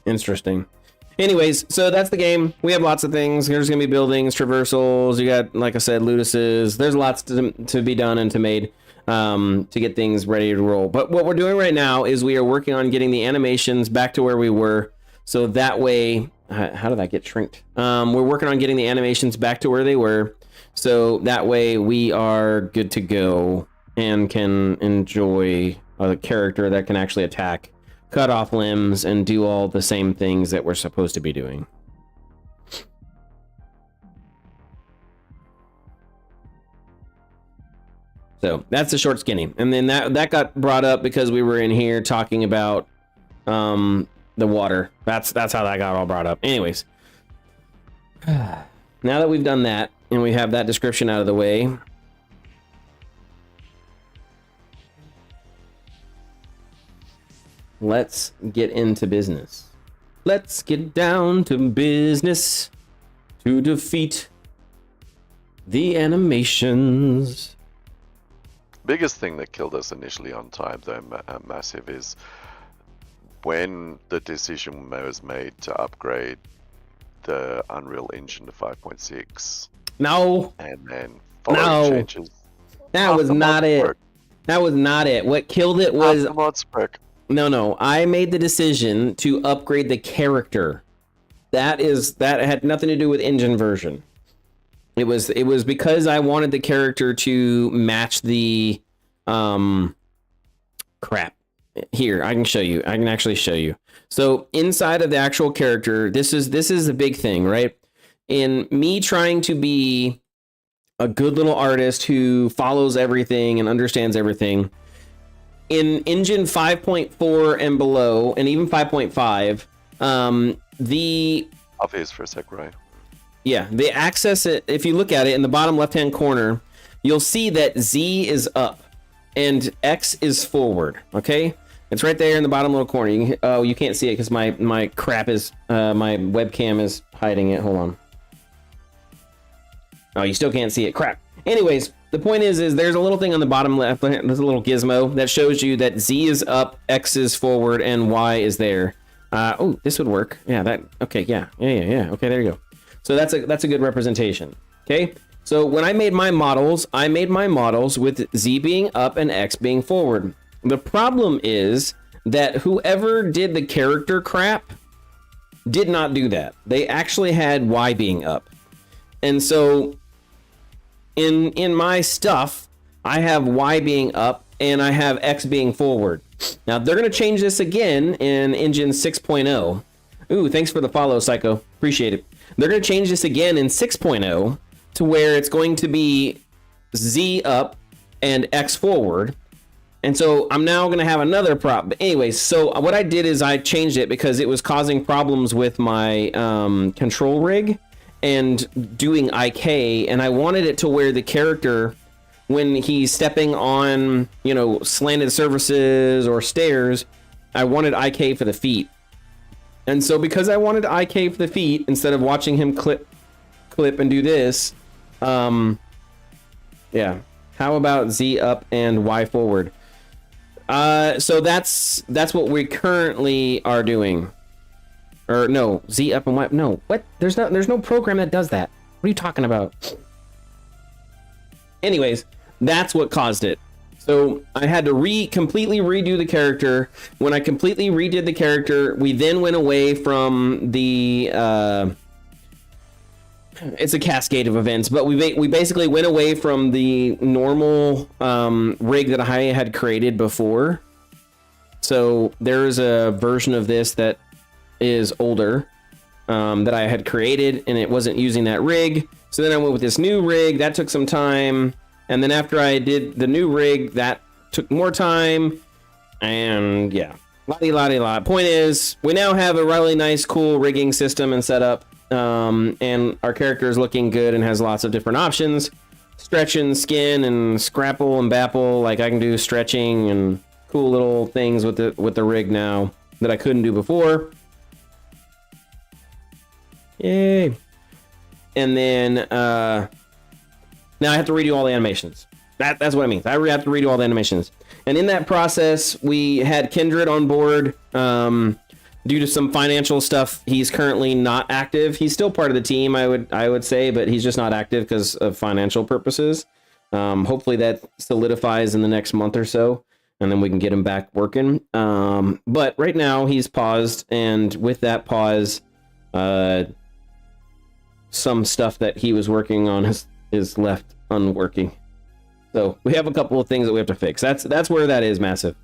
Interesting. Anyways, so that's the game. We have lots of things. There's going to be buildings, traversals. You got, like I said, Luduses. There's lots to be done and to made to get things ready to roll. But what we're doing right now is we are working on getting the animations back to where we were. So that way, how did that get shrinked? We're working on getting the animations back to where they were. So that way we are good to go and can enjoy a character that can actually attack, cut off limbs, and do all the same things that we're supposed to be doing. So that's the short skinny. And then that got brought up because we were in here talking about the water. That's how that got all brought up. Anyways, now that we've done that and we have that description out of the way, let's get into business. Let's get down to business to defeat the animations. Biggest thing that killed us initially on time, though, massive, is when the decision was made to upgrade the Unreal Engine to 5.6. No. And then following changes. That was not it. That was not it. What killed it was the mod spec. No. I made the decision to upgrade the character. That had nothing to do with engine version. It was because I wanted the character to match the crap. Here, I can show you. I can actually show you. So inside of the actual character, this is a big thing, right? In me trying to be a good little artist who follows everything and understands everything, in engine 5.4 and below, and even 5.5, the obvious for a sec, right? Yeah, the access, if you look at it in the bottom left-hand corner, you'll see that Z is up and X is forward, okay? It's right there in the bottom little corner. You can't see it because my crap is, my webcam is hiding it. Hold on. Oh, you still can't see it. Crap. Anyways, the point is there's a little thing on the bottom left. There's a little gizmo that shows you that Z is up, X is forward, and Y is there. Oh, this would work. Yeah, that. Okay, yeah. Okay, there you go. So that's a good representation. Okay. So when I made my models with Z being up and X being forward. The problem is that whoever did the character crap did not do that. They actually had Y being up. And so in my stuff, I have Y being up and I have X being forward. Now they're going to change this again in Engine 6.0. Ooh, thanks for the follow, Psycho. Appreciate it. They're going to change this again in 6.0 to where it's going to be Z up and X forward. And so I'm now going to have another problem. But anyways, so what I did is I changed it because it was causing problems with my control rig and doing IK, and I wanted it to where the character, when he's stepping on, you know, slanted surfaces or stairs, I wanted IK for the feet. And so because I wanted IK for the feet, instead of watching him clip and do this, yeah. How about Z up and Y forward? So that's what we currently are doing. Or no, Z up and Y. No, what? There's no program that does that. What are you talking about? Anyways, that's what caused it. So I had to completely redo the character. When I completely redid the character, we then went away from the it's a cascade of events, but we basically went away from the normal rig that I had created before. So there's a version of this that is older that I had created, and it wasn't using that rig. So then I went with this new rig. That took some time. And then after I did the new rig, that took more time. And yeah, la-di-la-di-la. Point is, we now have a really nice, cool rigging system and setup. And our character is looking good and has lots of different options. Stretching skin and scrapple and bapple. Like I can do stretching and cool little things with the rig now that I couldn't do before. Yay. And then now I have to redo all the animations. That's what it means. I have to redo all the animations. And in that process, we had Kindred on board. Due to some financial stuff, he's currently not active. He's still part of the team, I would say, but he's just not active because of financial purposes. Hopefully that solidifies in the next month or so, and then we can get him back working. But right now he's paused, and with that pause, some stuff that he was working on is left unworking. So we have a couple of things that we have to fix. That's where that is massive.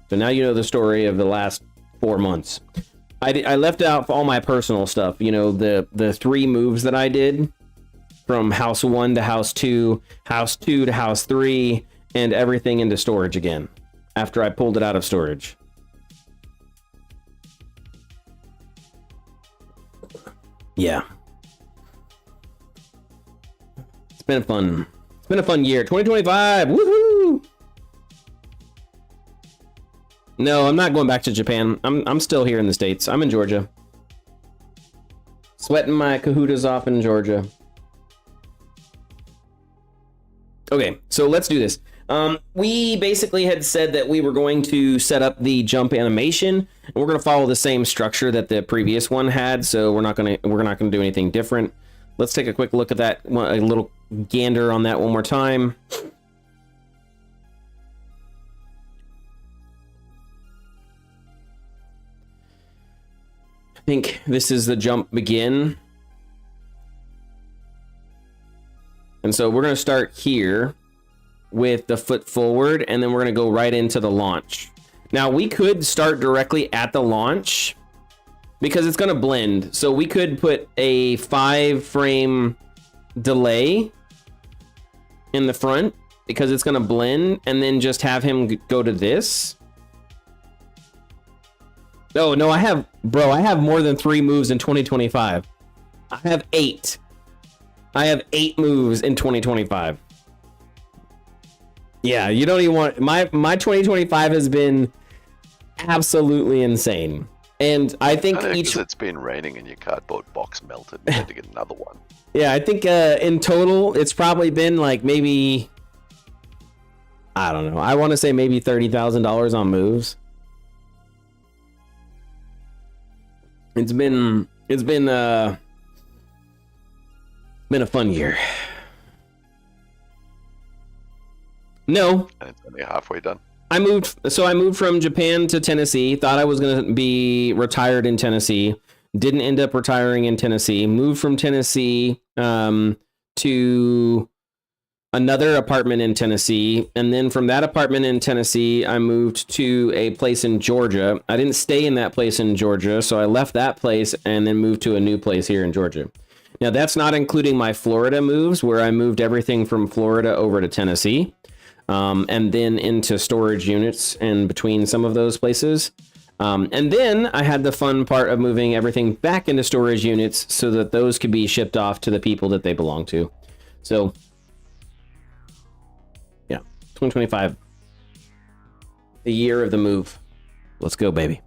So now you know the story of the last 4 months. I left out all my personal stuff. You know, the 3 moves that I did from house 1 to house 2, house 2 to house 3, and everything into storage again after I pulled it out of storage. Yeah. It's been fun. It's been a fun year. 2025. Woohoo! No, I'm not going back to Japan. I'm still here in the States. I'm in Georgia. Sweating my kahootas off in Georgia. Okay, so let's do this. We basically had said that we were going to set up the jump animation, and we're going to follow the same structure that the previous one had. So we're not going to do anything different. Let's take a quick look at that, a little gander on that one more time. I think this is the jump begin. And so we're going to start here with the foot forward, and then we're going to go right into the launch. Now we could start directly at the launch because it's going to blend. So we could put a 5-frame delay in the front because it's going to blend, and then just have him go to this. No, I have more than 3 moves in 2025. I have 8. I have 8 moves in 2025. Yeah, you don't even want my 2025 has been absolutely insane. And I think each it's been raining and your cardboard box melted and you had to get another one. Yeah, I think in total it's probably been like maybe, I don't know. I want to say maybe $30,000 on moves. It's been a fun year. No. And it's only halfway done. I moved from Japan to Tennessee. Thought I was going to be retired in Tennessee. Didn't end up retiring in Tennessee. Moved from Tennessee to another apartment in Tennessee. And then from that apartment in Tennessee, I moved to a place in Georgia. I didn't stay in that place in Georgia, so I left that place and then moved to a new place here in Georgia. Now, that's not including my Florida moves, where I moved everything from Florida over to Tennessee. And then into storage units in between some of those places. And then I had the fun part of moving everything back into storage units so that those could be shipped off to the people that they belong to. So, yeah, 2025, the year of the move. Let's go, baby.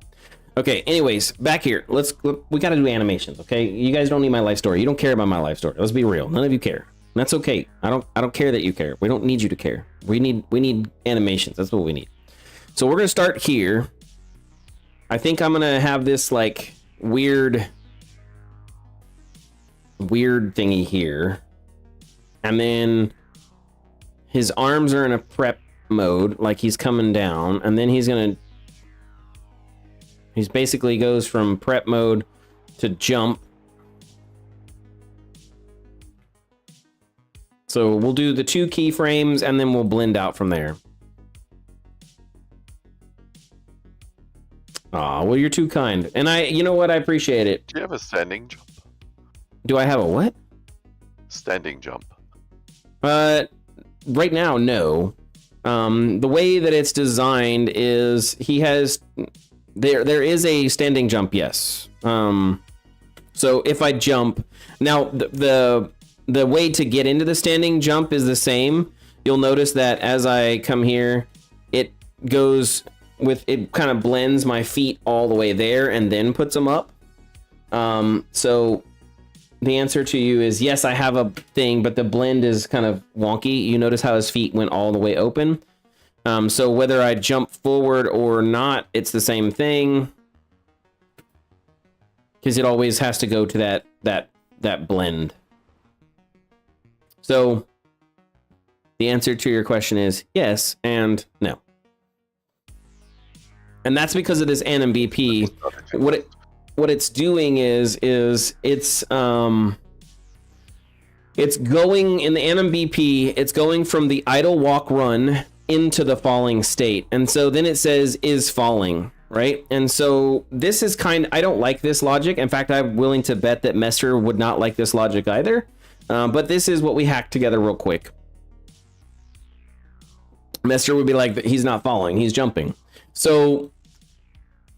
Okay, anyways, back here. We got to do animations, okay? You guys don't need my life story. You don't care about my life story. Let's be real. None of you care. That's okay. I don't care that you care. We don't need you to care. We need animations. That's what we need. So we're gonna start here. I think I'm gonna have this like weird thingy here, and then his arms are in a prep mode, like he's coming down, and then he's basically goes from prep mode to jump. So we'll do the 2 keyframes and then we'll blend out from there. Aw, well, you're too kind. And you know what? I appreciate it. Do you have a standing jump? Do I have a what? Standing jump. Right now, no. The way that it's designed is there is a standing jump, yes. So if I jump, now the way to get into the standing jump is the same. You'll notice that as I come here, it kind of blends my feet all the way there and then puts them up. So the answer to you is yes, I have a thing, but the blend is kind of wonky. You notice how his feet went all the way open. So whether I jump forward or not, it's the same thing. Because it always has to go to that blend. So the answer to your question is yes and no. And that's because of this NMBP. What it's doing is it's going in the NMBP, it's going from the idle walk run into the falling state. And so then it says is falling, right? And so this is I don't like this logic. In fact, I'm willing to bet that Messer would not like this logic either. But this is what we hacked together real quick. Messer would be like, he's not falling, he's jumping. So,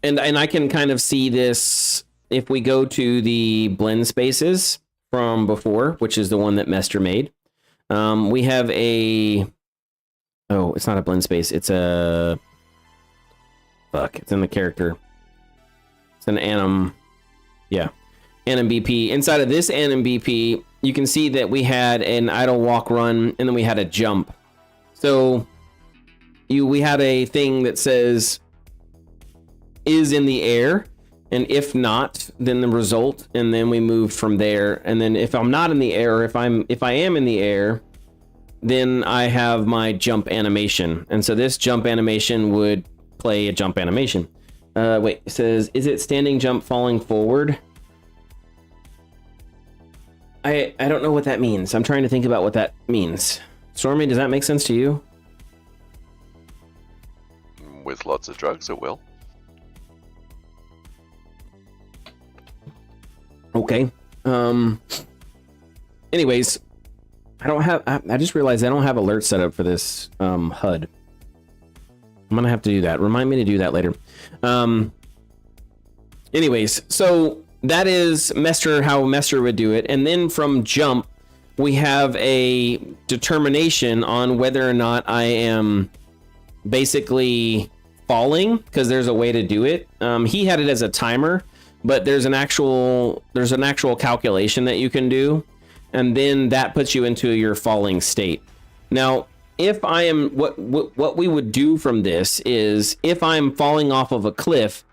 and I can kind of see this if we go to the blend spaces from before, which is the one that Messer made. We have it's not a blend space. It's it's in the character. It's an NMBP. Inside of this NMBP, you can see that we had an idle walk run and then we had a jump. So we had a thing that says is in the air, and if not, then the result, and then we moved from there. And then if I'm not in the air, or if I am in the air, then I have my jump animation. And so this jump animation would play a jump animation. Wait, it says, is it standing jump falling forward? I don't know what that means. I'm trying to think about what that means. Stormy, does that make sense to you? With lots of drugs, it will. Okay. Anyways, I just realized I don't have alerts set up for this HUD. I'm gonna have to do that. Remind me to do that later. Anyways, so that is how Messer would do it. And then from jump, we have a determination on whether or not I am basically falling, because there's a way to do it. He had it as a timer, but there's an actual calculation that you can do, and then that puts you into your falling state. Now, if I am what we would do from this is, if I'm falling off of a cliff,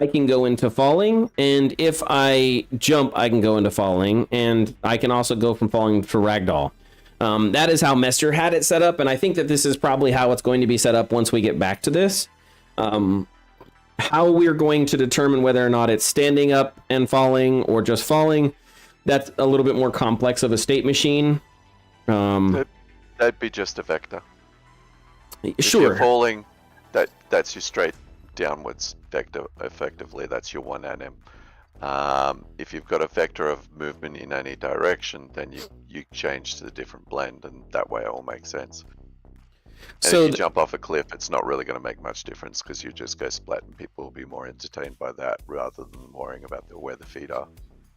I can go into falling, and if I jump, I can go into falling, and I can also go from falling to ragdoll. That is how Mester had it set up, and I think that this is probably how it's going to be set up once we get back to this. How we're going to determine whether or not it's standing up and falling or just falling, that's a little bit more complex of a state machine. That'd be just a vector. If Sure. you're falling, that's your straight downwards vector, effectively. That's your one anim. If you've got a vector of movement in any direction, then you change to the different blend, and that way it all makes sense. And So if you jump off a cliff, it's not really going to make much difference, because you just go splat, and people will be more entertained by that rather than worrying about where the feet are.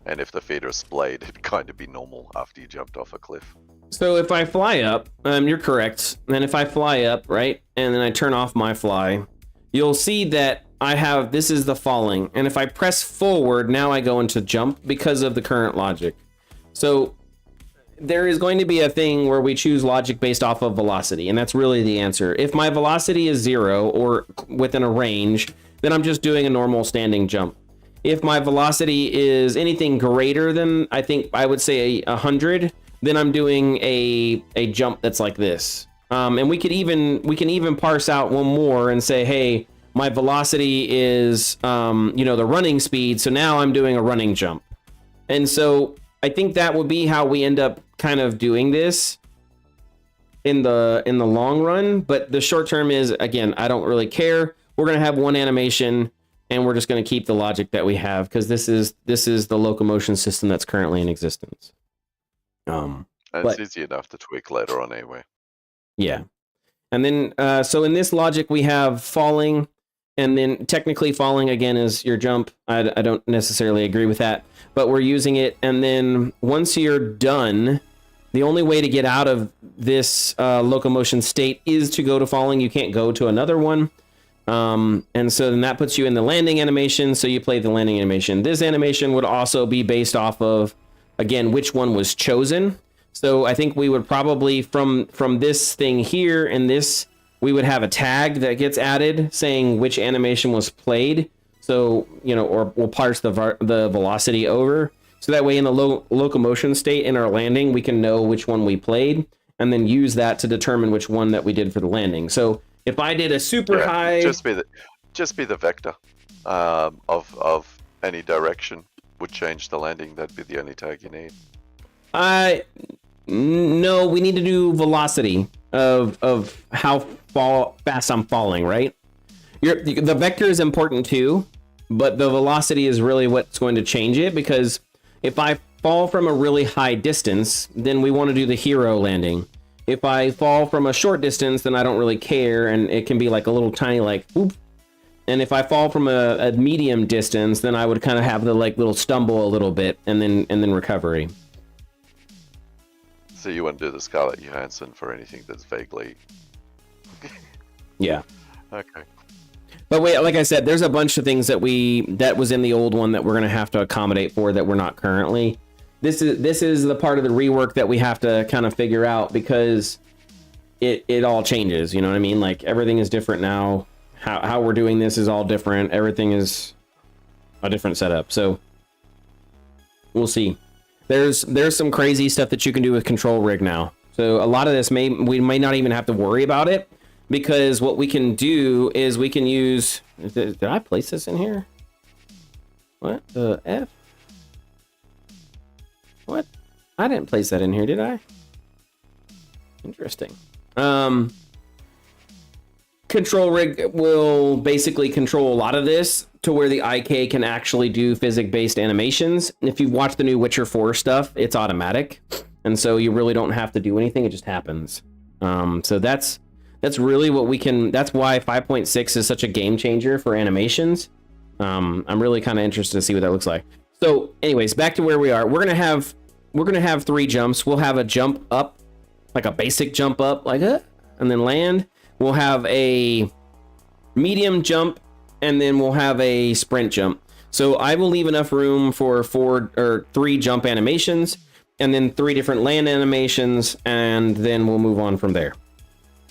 And if the feet are splayed, it'd kind of be normal after you jumped off a cliff. So if I fly up, you're correct. And if I fly up, right, and then I turn off my fly, you'll see that this is the falling. And if I press forward, now I go into jump because of the current logic. So there is going to be a thing where we choose logic based off of velocity, and that's really the answer. If my velocity is 0 or within a range, then I'm just doing a normal standing jump. If my velocity is anything greater than, I think I would say 100, then I'm doing a jump that's like this. And we can even parse out one more and say, hey, my velocity is the running speed, so now I'm doing a running jump. And so I think that would be how we end up kind of doing this in the long run. But the short term is, again, I don't really care. We're gonna have one animation, and we're just gonna keep the logic that we have, because this is the locomotion system that's currently in existence. And But- it's easy enough to tweak later on anyway. Yeah. And then, so in this logic, we have falling, and then technically falling again is your jump. I don't necessarily agree with that, but we're using it. And then once you're done, the only way to get out of this locomotion state is to go to falling. You can't go to another one. And so then that puts you in the landing animation. So you play the landing animation. This animation would also be based off of, again, which one was chosen. So I think we would probably, from this thing here and this, we would have a tag that gets added saying which animation was played. So, or we'll parse the velocity over. So that way in the locomotion state in our landing, we can know which one we played, and then use that to determine which one that we did for the landing. So if I did a super high... Just be the vector of any direction would change the landing. That'd be the only tag you need. No, we need to do velocity of how fast I'm falling, right? The vector is important too, but the velocity is really what's going to change it, because if I fall from a really high distance, then we want to do the hero landing. If I fall from a short distance, then I don't really care, and it can be like a little tiny like whoop. And if I fall from a medium distance, then I would kind of have the like little stumble a little bit, and then recovery. So you want to do the Scarlett Johansson for anything that's vaguely... Yeah. Okay. But wait, like I said, there's a bunch of things that was in the old one that we're going to have to accommodate for that we're not currently. This is the part of the rework that we have to kind of figure out, because it all changes, you know what I mean? Like, everything is different now. How we're doing this is all different. Everything is a different setup. So we'll see. There's some crazy stuff that you can do with control rig now. So a lot of this we may not even have to worry about it, because what we can do is we can use... Did I place this in here? What the F? What? I didn't place that in here, did I? Interesting. Control rig will basically control a lot of this to where the IK can actually do physics-based animations. If you watch the new Witcher 4 stuff, it's automatic. And so you really don't have to do anything, it just happens. So that's really what we can... That's why 5.6 is such a game changer for animations. I'm really kind of interested to see what that looks like. So anyways, back to where we are. We're going to have we're gonna have 3 jumps. We'll have a jump up, like a basic jump up, like and then land. We'll have a medium jump, and then we'll have a sprint jump. So I will leave enough room for 4 or 3 jump animations, and then 3 different land animations, and then we'll move on from there.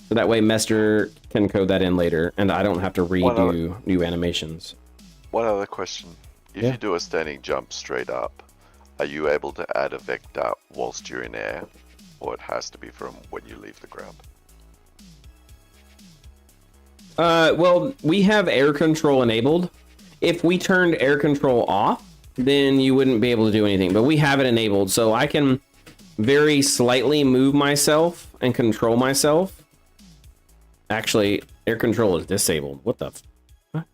So that way Mester can code that in later, and I don't have to redo new animations. One other question. If you do a standing jump straight up, are you able to add a vector whilst you're in air? Or it has to be from when you leave the ground? Well, we have air control enabled. If we turned air control off, then you wouldn't be able to do anything. But we have it enabled, so I can very slightly move myself and control myself. Actually, air control is disabled. What the... What?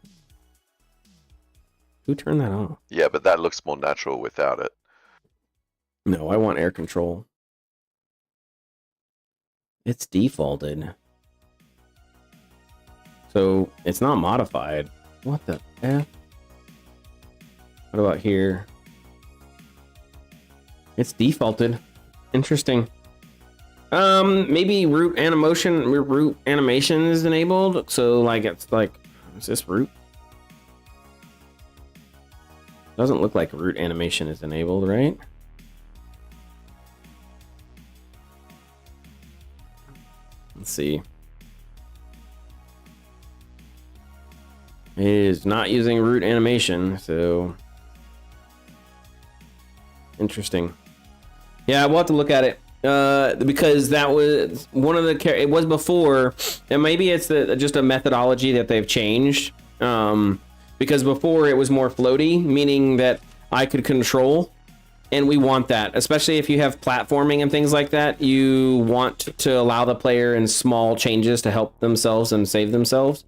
Who turned that on? Yeah, but that looks more natural without it. No, I want air control. It's defaulted. So it's not modified. What the F? What about here? It's defaulted. Interesting. Maybe root animation is enabled. So like it's like, is this root? Doesn't look like root animation is enabled, right? Let's see. It is not using root animation, so interesting. Yeah, we'll have to look at it because that was one of the. It was before, and maybe it's just a methodology that they've changed. Because before it was more floaty, meaning that I could control, and we want that, especially if you have platforming and things like that. You want to allow the player in small changes to help themselves and save themselves.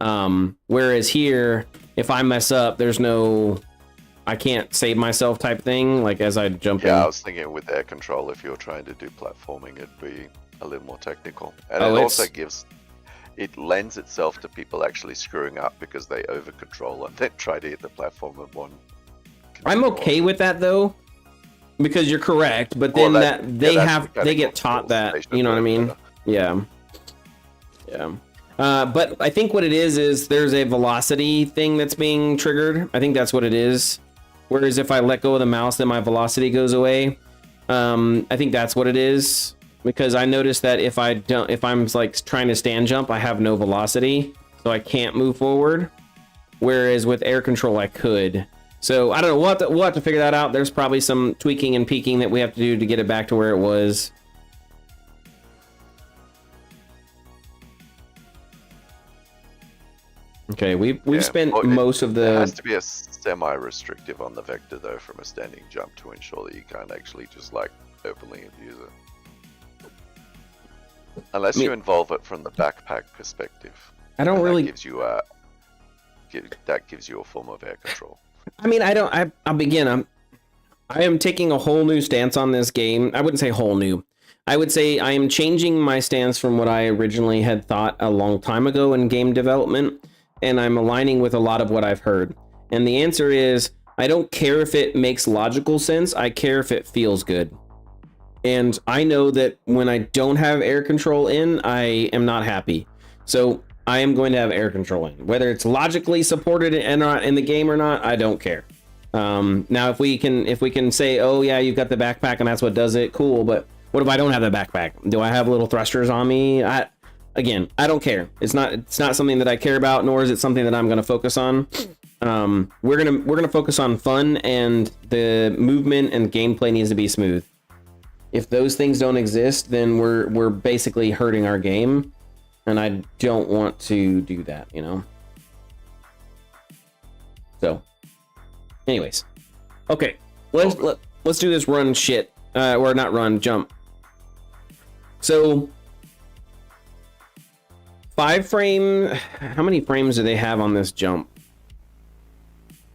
Whereas here, if I mess up, there's no, I can't save myself type thing, like as I jump in. Yeah, I was thinking with air control, if you're trying to do platforming, it'd be a little more technical. And it also it lends itself to people actually screwing up because they over control and then try to hit the platform at one. I'm okay with that though, because you're correct, but then they get taught that, you know what I mean? Yeah. But I think what it is there's a velocity thing that's being triggered. I think that's what it is. Whereas if I let go of the mouse, then my velocity goes away. I think that's what it is, because I noticed that if I'm like trying to stand jump, I have no velocity, so I can't move forward. Whereas with air control, I could. So I don't know. We'll have to figure that out. There's probably some tweaking and peaking that we have to do to get it back to where it was. Okay, we've spent most of the... It has to be a semi-restrictive on the vector though from a standing jump to ensure that you can't actually just like openly abuse it. Unless you involve it from the backpack perspective. I don't really... That gives you a form of air control. I mean, I am taking a whole new stance on this game. I wouldn't say whole new. I would say I am changing my stance from what I originally had thought a long time ago in game development. And I'm aligning with a lot of what I've heard. And the answer is, I don't care if it makes logical sense. I care if it feels good. And I know that when I don't have air control in, I am not happy. So I am going to have air control in. Whether it's logically supported and not in the game or not, I don't care. Now, if we can say, oh yeah, you've got the backpack and that's what does it, cool. But what if I don't have the backpack? Do I have little thrusters on me? Again, I don't care. It's not something that I care about, nor is it something that I'm going to focus on. We're gonna focus on fun, and the movement and gameplay needs to be smooth. If those things don't exist, then we're basically hurting our game, and I don't want to do that, you know. So, anyways, okay, let's do this run shit, or not run, jump. So. 5 frame, how many frames do they have on this jump?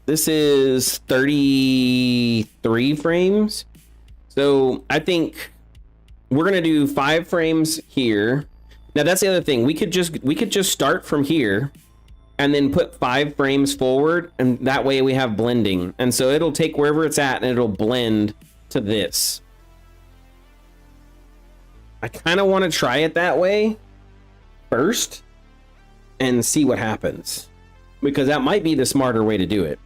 This is 33 frames. So I think we're gonna do 5 frames here. Now that's the other thing. We could just start from here and then put 5 frames forward, and that way we have blending. And so it'll take wherever it's at and it'll blend to this. I kind of want to try it that way first and see what happens, because that might be the smarter way to do it.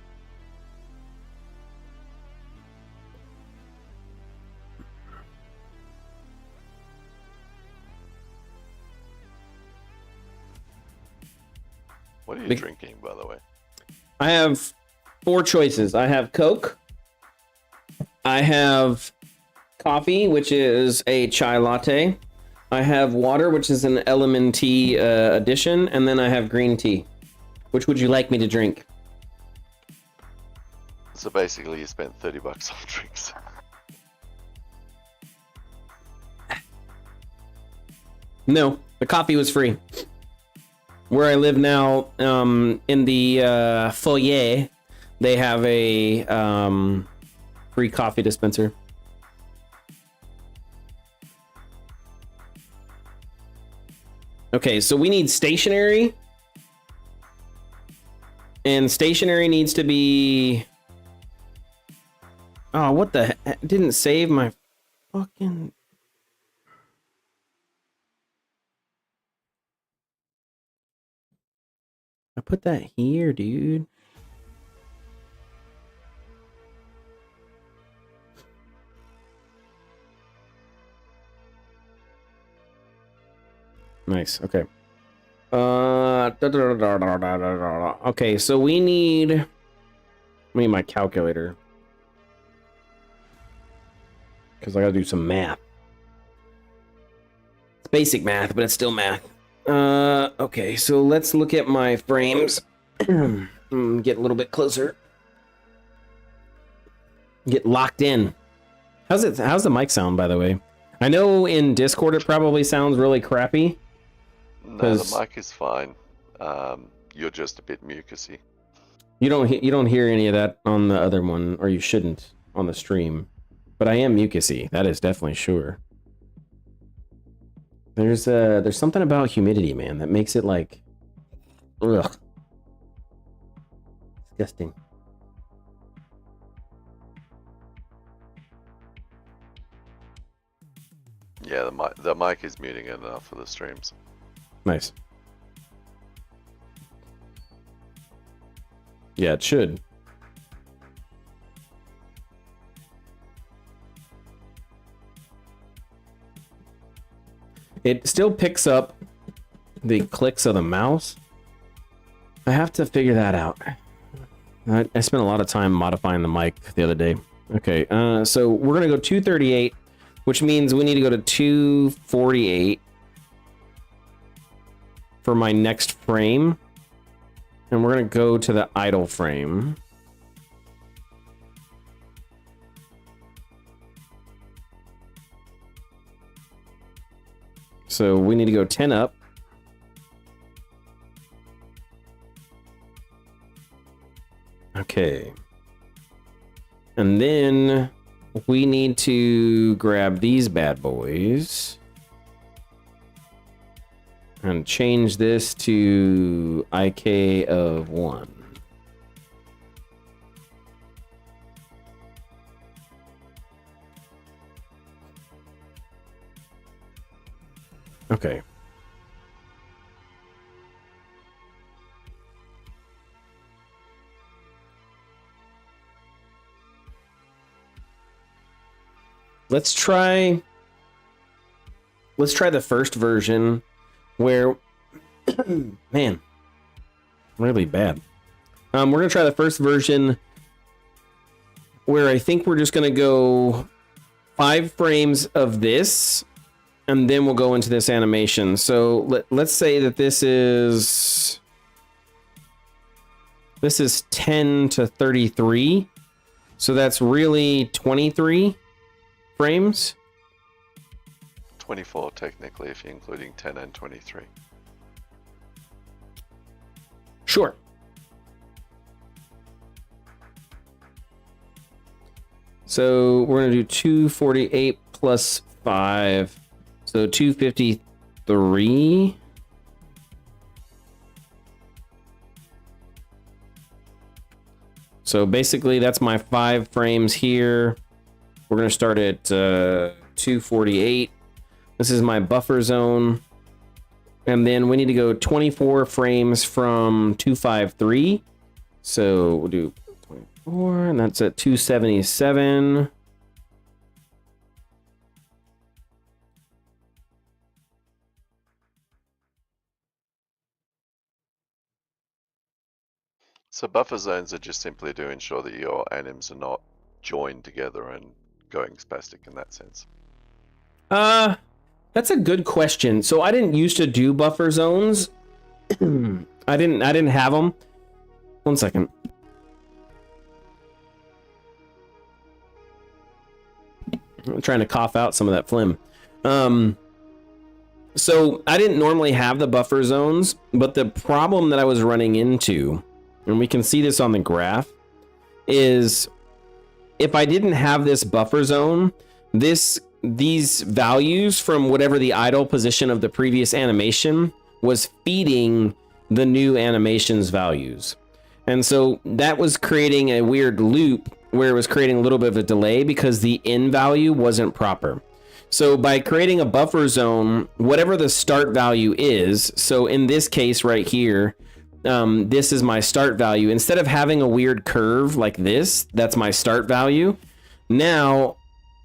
What are you drinking, by the way? I have 4 choices. I have Coke. I have coffee, which is a chai latte. I have water, which is an element tea addition. And then I have green tea. Which would you like me to drink? So basically you spent $30 on drinks. No, the coffee was free. Where I live now, in the foyer, they have a free coffee dispenser. Okay, so we need stationery. And stationery needs to be... Oh, what the heck? It didn't save my fucking... I put that here, dude. Nice. Okay. Okay, so we need my calculator, because I gotta do some math. It's basic math, but it's still math. Okay, so let's look at my frames. Get a little bit closer. Get locked in. How's the mic sound, by the way? I know in Discord it probably sounds really crappy. No, the mic is fine. You're just a bit mucusy. You don't hear any of that on the other one, or you shouldn't on the stream. But I am mucusy. That is definitely sure. There's something about humidity, man, that makes it like, ugh, disgusting. Yeah, the mic is muting it enough for the streams. Nice. Yeah, it should. It still picks up the clicks of the mouse. I have to figure that out. I spent a lot of time modifying the mic the other day. Okay, so we're gonna go 238, which means we need to go to 248 for my next frame. And we're gonna go to the idle frame. So we need to go 10 up. Okay. And then we need to grab these bad boys and change this to IK of 1. Okay. Let's try the first version where man, really bad. We're gonna try the first version where I think we're just gonna go 5 frames of this, and then we'll go into this animation. So let's say that this is 10 to 33. So that's really 23 frames. 24 technically, if you're including 10 and 23. Sure. So we're gonna do 248 plus 5. So 253. So basically that's my 5 frames here. We're going to start at 248. This is my buffer zone. And then we need to go 24 frames from 253. So we'll do 24, and that's at 277. So buffer zones are just simply to ensure that your anims are not joined together and going spastic in that sense. That's a good question. So I didn't used to do buffer zones. I didn't have them. One second. I'm trying to cough out some of that phlegm. So I didn't normally have the buffer zones, but the problem that I was running into, and we can see this on the graph, is if I didn't have this buffer zone, these values from whatever the idle position of the previous animation was feeding the new animation's values. And so that was creating a weird loop where it was creating a little bit of a delay because the in value wasn't proper. So by creating a buffer zone, whatever the start value is, so in this case right here, this is my start value. Instead of having a weird curve like this, that's my start value. Now,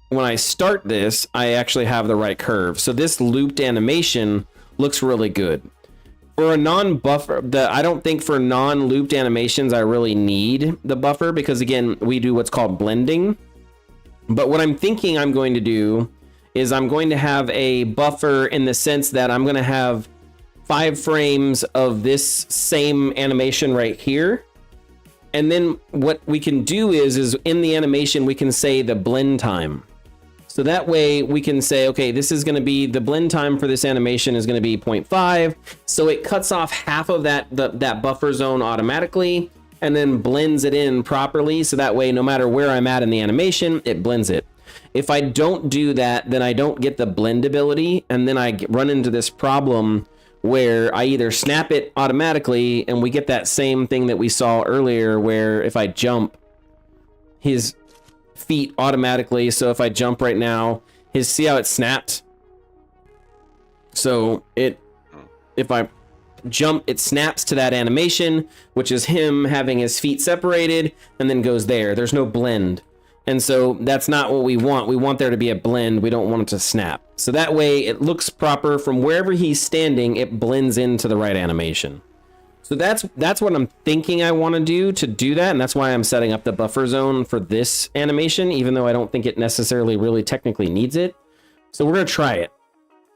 when I start this, I actually have the right curve. So this looped animation looks really good. For a non-buffer, I don't think for non-looped animations I really need the buffer because again, we do what's called blending. But what I'm thinking I'm going to do is I'm going to have a buffer in the sense that I'm going to have 5 frames of this same animation right here. And then what we can do is in the animation, we can say the blend time. So that way we can say, okay, this is going to be the blend time for this animation is going to be 0.5. So it cuts off half of that buffer zone automatically and then blends it in properly. So that way, no matter where I'm at in the animation, it blends it. If I don't do that, then I don't get the blendability. And then I run into this problem where I either snap it automatically and we get that same thing that we saw earlier, where if I jump, his feet automatically. So if I jump right now, see how it snapped? So if I jump, it snaps to that animation, which is him having his feet separated and then goes there. There's no blend. And so that's not what we want. We want there to be a blend. We don't want it to snap. So that way it looks proper from wherever he's standing, it blends into the right animation. So that's what I'm thinking I want to do that. And that's why I'm setting up the buffer zone for this animation, even though I don't think it necessarily really technically needs it. So we're going to try it.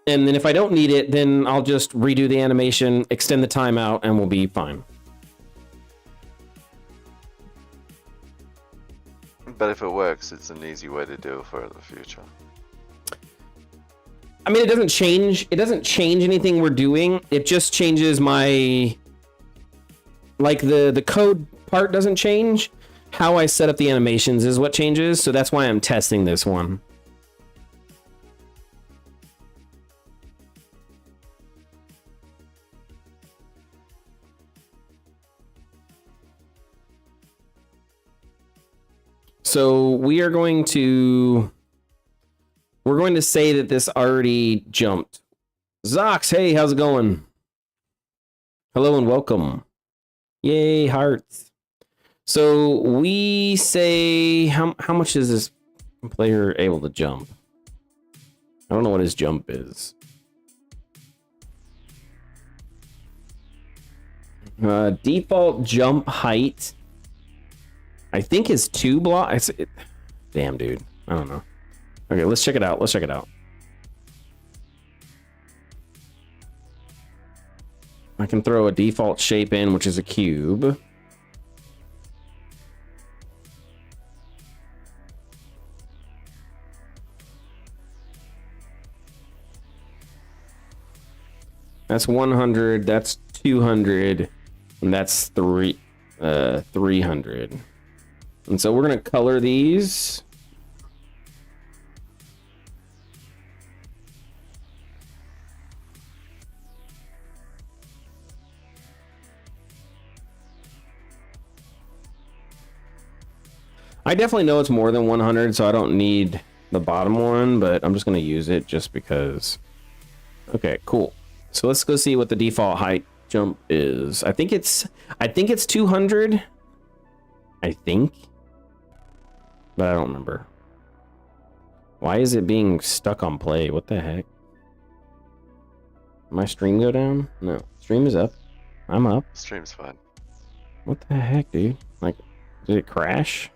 And then if I don't need it, then I'll just redo the animation, extend the timeout, and we'll be fine. But if it works, it's an easy way to do it for the future. I mean, it doesn't change anything we're doing. It just changes like the code part doesn't change. How I set up the animations is what changes. So that's why I'm testing this one. So we're going to say that this already jumped. Zox, hey, how's it going? Hello and welcome. Yay, hearts. So we say, how much is this player able to jump? I don't know what his jump is. Default jump height, I think is 2 blocks. Damn, dude. I don't know. Okay, let's check it out. I can throw a default shape in, which is a cube. That's 100, that's 200, and that's 300. And so we're going to color these. I definitely know it's more than 100, so I don't need the bottom one, but I'm just going to use it just because. Okay, cool. So let's go see what the default height jump is. I think it's 200. I think. But I don't remember. Why is it being stuck on play? What the heck? My stream go down? No. Stream is up. I'm up. Stream's fine. What the heck, dude? Like, did it crash?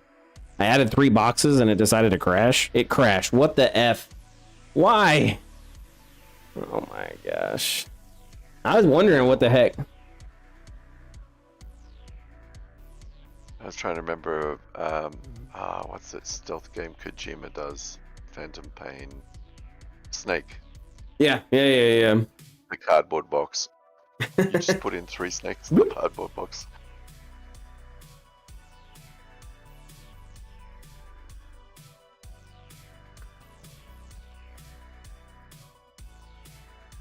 I added 3 boxes and it decided to crash. It crashed. What the F? Why? Oh my gosh. I was wondering what the heck. I was trying to remember, what's that stealth game Kojima does? Phantom Pain. Snake. Yeah. The cardboard box. You just put in 3 snakes in the cardboard box.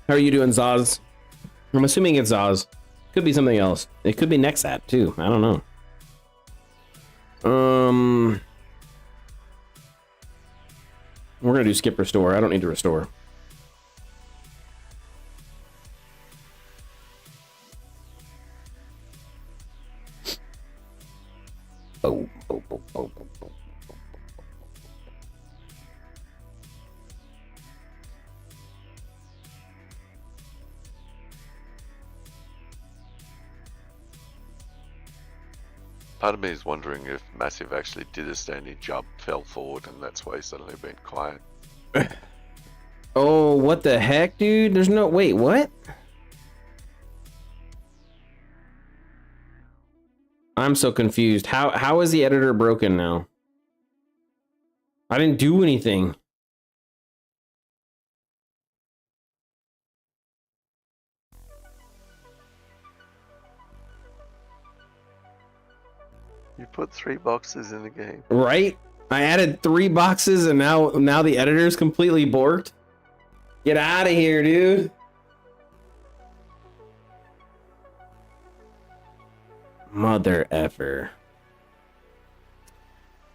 How are you doing, Zaz? I'm assuming it's Zaz. Could be something else. It could be Nexat too. I don't know. We're gonna do skip restore. I don't need to restore. Oh. Part of me is wondering if Massive actually did a standing jump, fell forward, and that's why he suddenly went quiet. Oh, what the heck, dude? There's no... Wait, what? I'm so confused. How is the editor broken now? I didn't do anything. You put 3 boxes in the game. Right? I added 3 boxes and now the editor's completely borked. Get out of here, dude. Mother effer.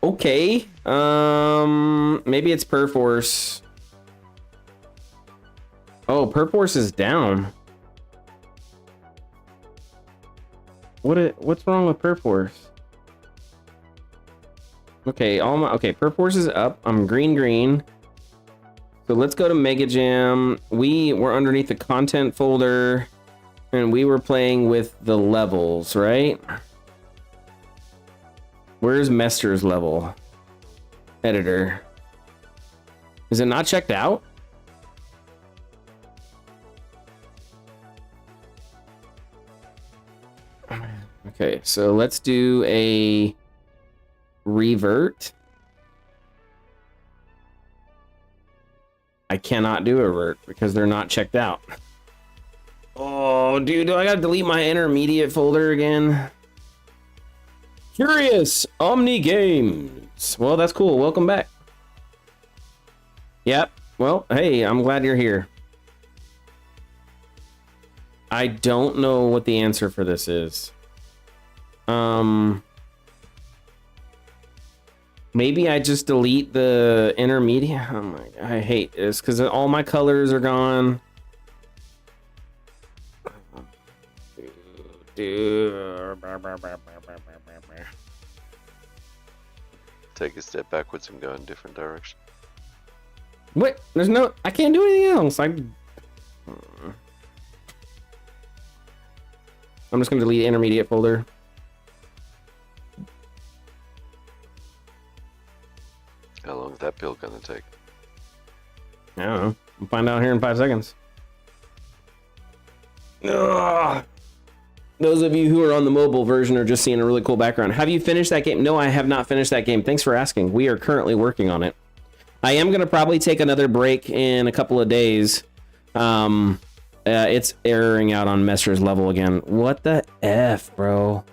Okay. Maybe it's Perforce. Oh, Perforce is down. What's wrong with Perforce? Okay, Perforce is up. I'm green. So let's go to Mega Jam. We were underneath the content folder and we were playing with the levels, right? Where's Mester's level? Editor. Is it not checked out? Okay, so let's do a revert. I cannot do a revert because they're not checked out. Oh, dude, do I gotta delete my intermediate folder again? Curious Omni Games. Well, that's cool. Welcome back. Yep. Well, hey, I'm glad you're here. I don't know what the answer for this is. Maybe I just delete the intermediate. Oh my, I hate this because all my colors are gone. Take a step backwards and go in a different direction. What? There's no... I can't do anything else. I'm just going to delete the intermediate folder. How long is that build going to take? I don't know. We'll find out here in 5 seconds. Ugh. Those of you who are on the mobile version are just seeing a really cool background. Have you finished that game? No, I have not finished that game. Thanks for asking. We are currently working on it. I am going to probably take another break in a couple of days. It's erroring out on Mester's level again. What the F, bro?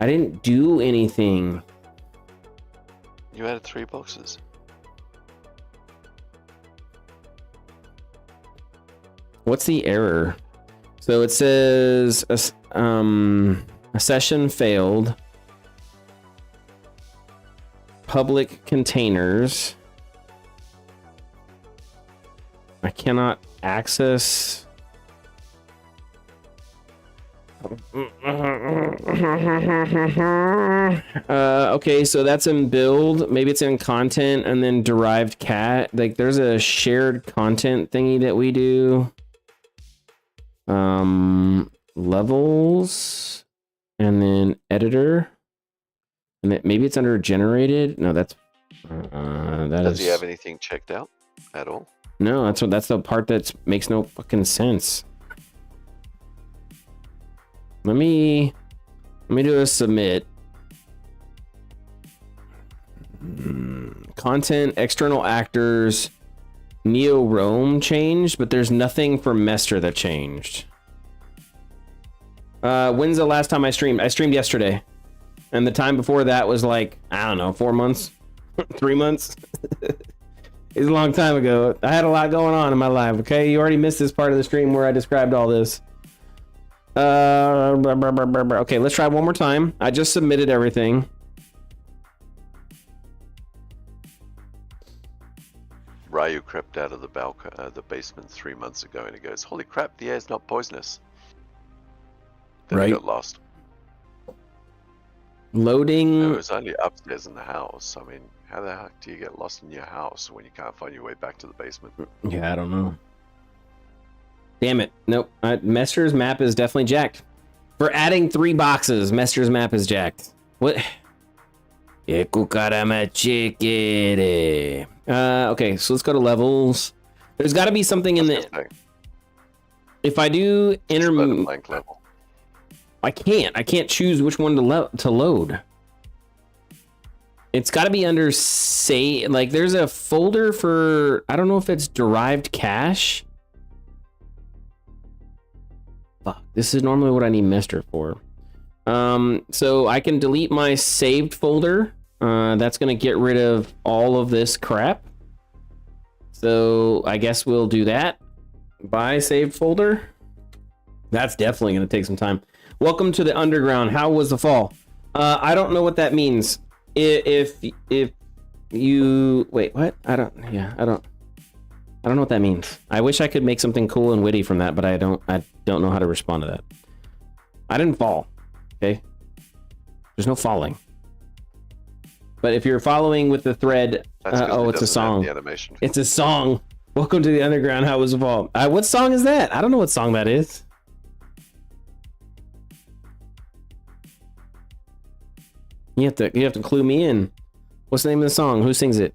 I didn't do anything. You added 3 boxes. What's the error? So it says a session failed. public containers. I cannot access. Okay, so that's in build. Maybe it's in content and then derived cat. Like there's a shared content thingy that we do. Levels and then editor. And maybe it's under generated. No, that's Does he have anything checked out at all? No, that's the part that makes no fucking sense. Let me do a submit. Content, external actors, Neo Rome changed, but there's nothing for Mester that changed. When's the last time I streamed? I streamed yesterday. And the time before that was like, I don't know, 4 months? 3 months? It's a long time ago. I had a lot going on in my life, okay? You already missed this part of the stream where I described all this. Okay, let's try one more time. I just submitted everything. Ryu crept out of the basement 3 months ago and he goes, holy crap, the air's not poisonous. Then Right. he got lost. Loading. It was only upstairs in the house. I mean, how the heck do you get lost in your house when you can't find your way back to the basement? Yeah, I don't know. Damn it. Nope. Mester's map is definitely jacked. For adding 3 boxes, Mester's map is jacked. What? Okay, so let's go to levels. There's got to be something in the... If I do blank level. I can't choose which one to load. It's got to be under say, like there's a folder for, I don't know if it's derived cache. Fuck, this is normally what I need Mester for. So I can delete my saved folder. That's going to get rid of all of this crap. So I guess we'll do that. Buy saved folder. That's definitely going to take some time. Welcome to the underground. How was the fall? I don't know what that means. If you wait, what? I don't know what that means. I wish I could make something cool and witty from that, but I don't know how to respond to that. I didn't fall. Okay. There's no falling. But if you're following with the thread, it's a song. It's a song. Welcome to the underground. How was the fall? What song is that? I don't know what song that is. You have to clue me in. What's the name of the song? Who sings it?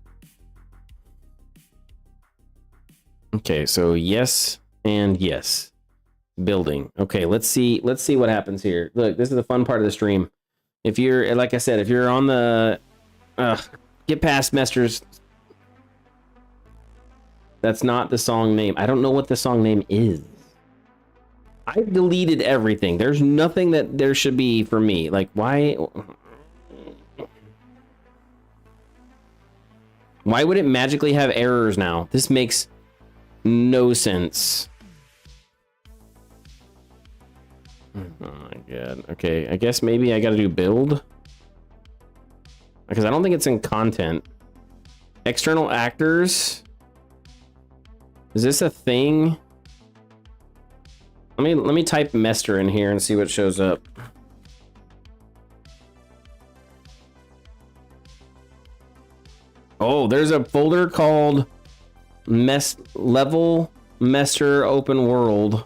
Okay, so yes and yes. Building. Okay, let's see what happens here. Look, this is the fun part of the stream. If you're, like I said, if you're on the get past Mester's. That's not the song name. I don't know what the song name is. I've deleted everything. There's nothing that there should be for me. Like, why would it magically have errors now? This makes no sense. Oh my god. Okay, I guess maybe I gotta do build. Because I don't think it's in content. External actors. Is this a thing? Let me type Mester in here and see what shows up. Oh, there's a folder called Level Mester Open World.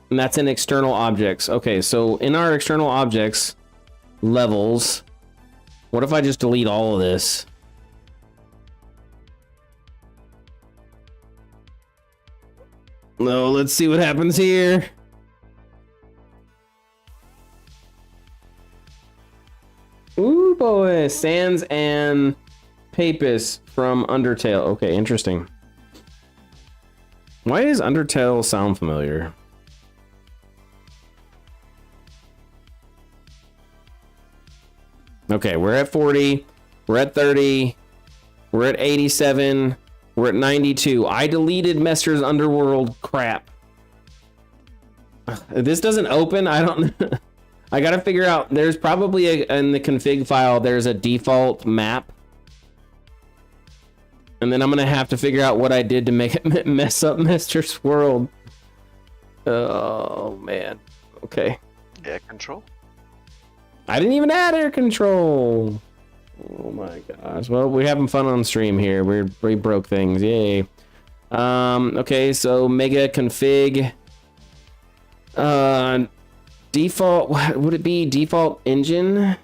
And that's in external objects. Okay, so in our external objects, levels, what if I just delete all of this? No, let's see what happens here. Ooh boy, Sans and Papus from Undertale. Okay, interesting. Why does Undertale sound familiar? Okay, we're at 40. We're at 30. We're at 87. We're at 92. I deleted Mester's Underworld crap. This doesn't open. I don't I gotta figure out, there's probably in the config file, there's a default map. And then I'm gonna have to figure out what I did to make it mess up Mister's world. Oh, man. Okay. Air control? I didn't even add air control. Oh my gosh. Well, we're having fun on stream here. We broke things. Yay. Okay, so mega config. Default, what would it be? Default engine?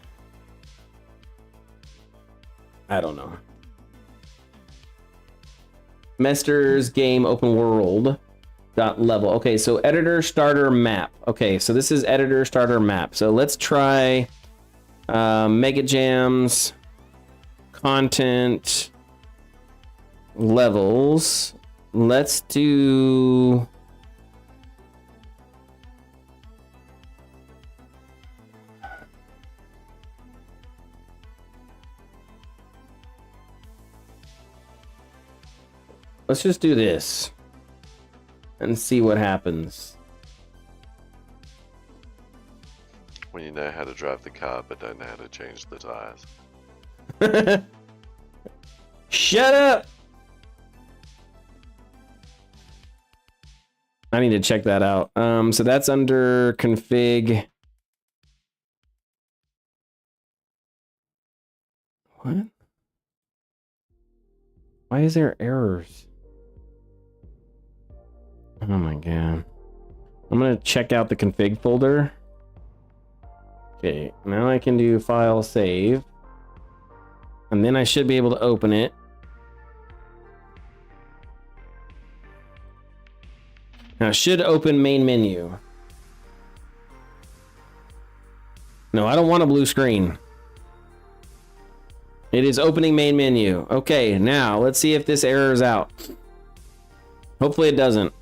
I don't know. Mester's game open world dot level. Okay, so editor starter map. Okay, so this is editor starter map. So let's try Mega Jams content levels. Let's do let's just do this and see what happens. When you know how to drive the car but don't know how to change the tires. Shut up! I need to check that out. So that's under config. What? Why is there errors? Oh my god. I'm gonna check out the config folder. Okay, now I can do file save. And then I should be able to open it. Now it should open main menu. No, I don't want a blue screen. It is opening main menu. Okay, now let's see if this error is out. Hopefully it doesn't.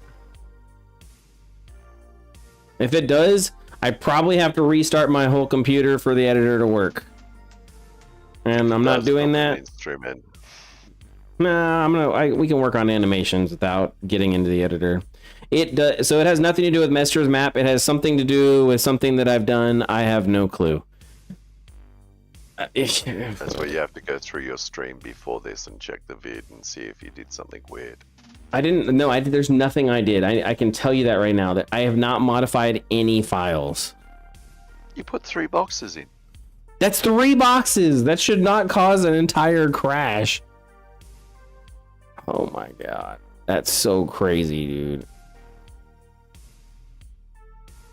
If it does, I probably have to restart my whole computer for the editor to work. And I'm not doing that. Nah, we can work on animations without getting into the editor. It does, so it has nothing to do with Mester's map. It has something to do with something that I've done. I have no clue. That's why you have to go through your stream before this and check the vid and see if you did something weird. I didn't. No, there's nothing I did. I can tell you that right now, that I have not modified any files. You put 3 boxes in. That's 3 boxes. That should not cause an entire crash. Oh my god, that's so crazy, dude.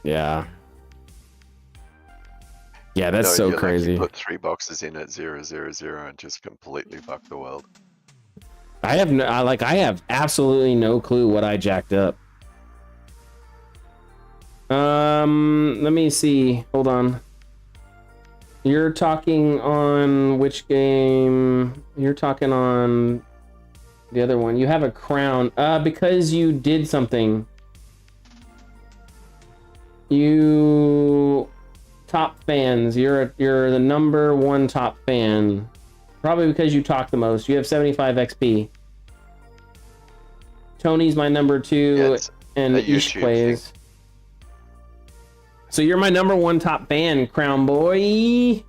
Yeah. Yeah, that's so crazy. You put 3 boxes in at 000 and just completely fuck the world. I have absolutely no clue what I jacked up. Let me see. Hold on. You're talking on which game? You're talking on the other one. You have a crown. Because you did something. You top fans. You're the number 1 top fan. Probably because you talk the most. You have 75 XP. Tony's my number 2, and Ish plays. So you're my number 1 top fan, Crown Boy.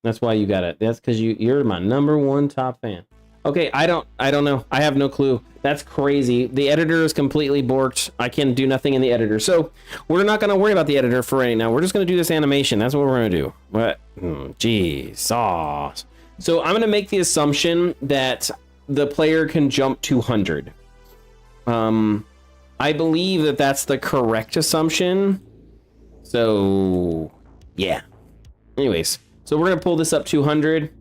That's why you got it. That's because you're my number 1 top fan. Okay, I don't know. I have no clue. That's crazy. The editor is completely borked. I can do nothing in the editor. So we're not going to worry about the editor for right now. We're just going to do this animation. That's what we're going to do. What? Geez, sauce. So I'm going to make the assumption that the player can jump 200. I believe that that's the correct assumption. So yeah. Anyways, so we're going to pull this up 200.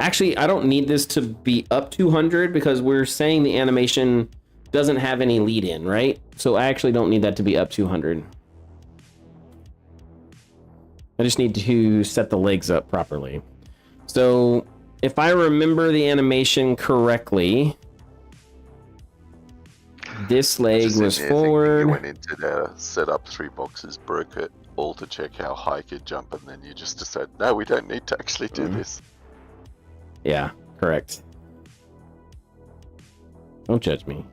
Actually, I don't need this to be up 200 because we're saying the animation doesn't have any lead in, right? So I actually don't need that to be up 200. I just need to set the legs up properly. So if I remember the animation correctly, this leg was forward. You went into there, set up 3 boxes, broke it all to check how high you could jump, and then you just decided, no, we don't need to actually do this. Yeah, correct. Don't judge me.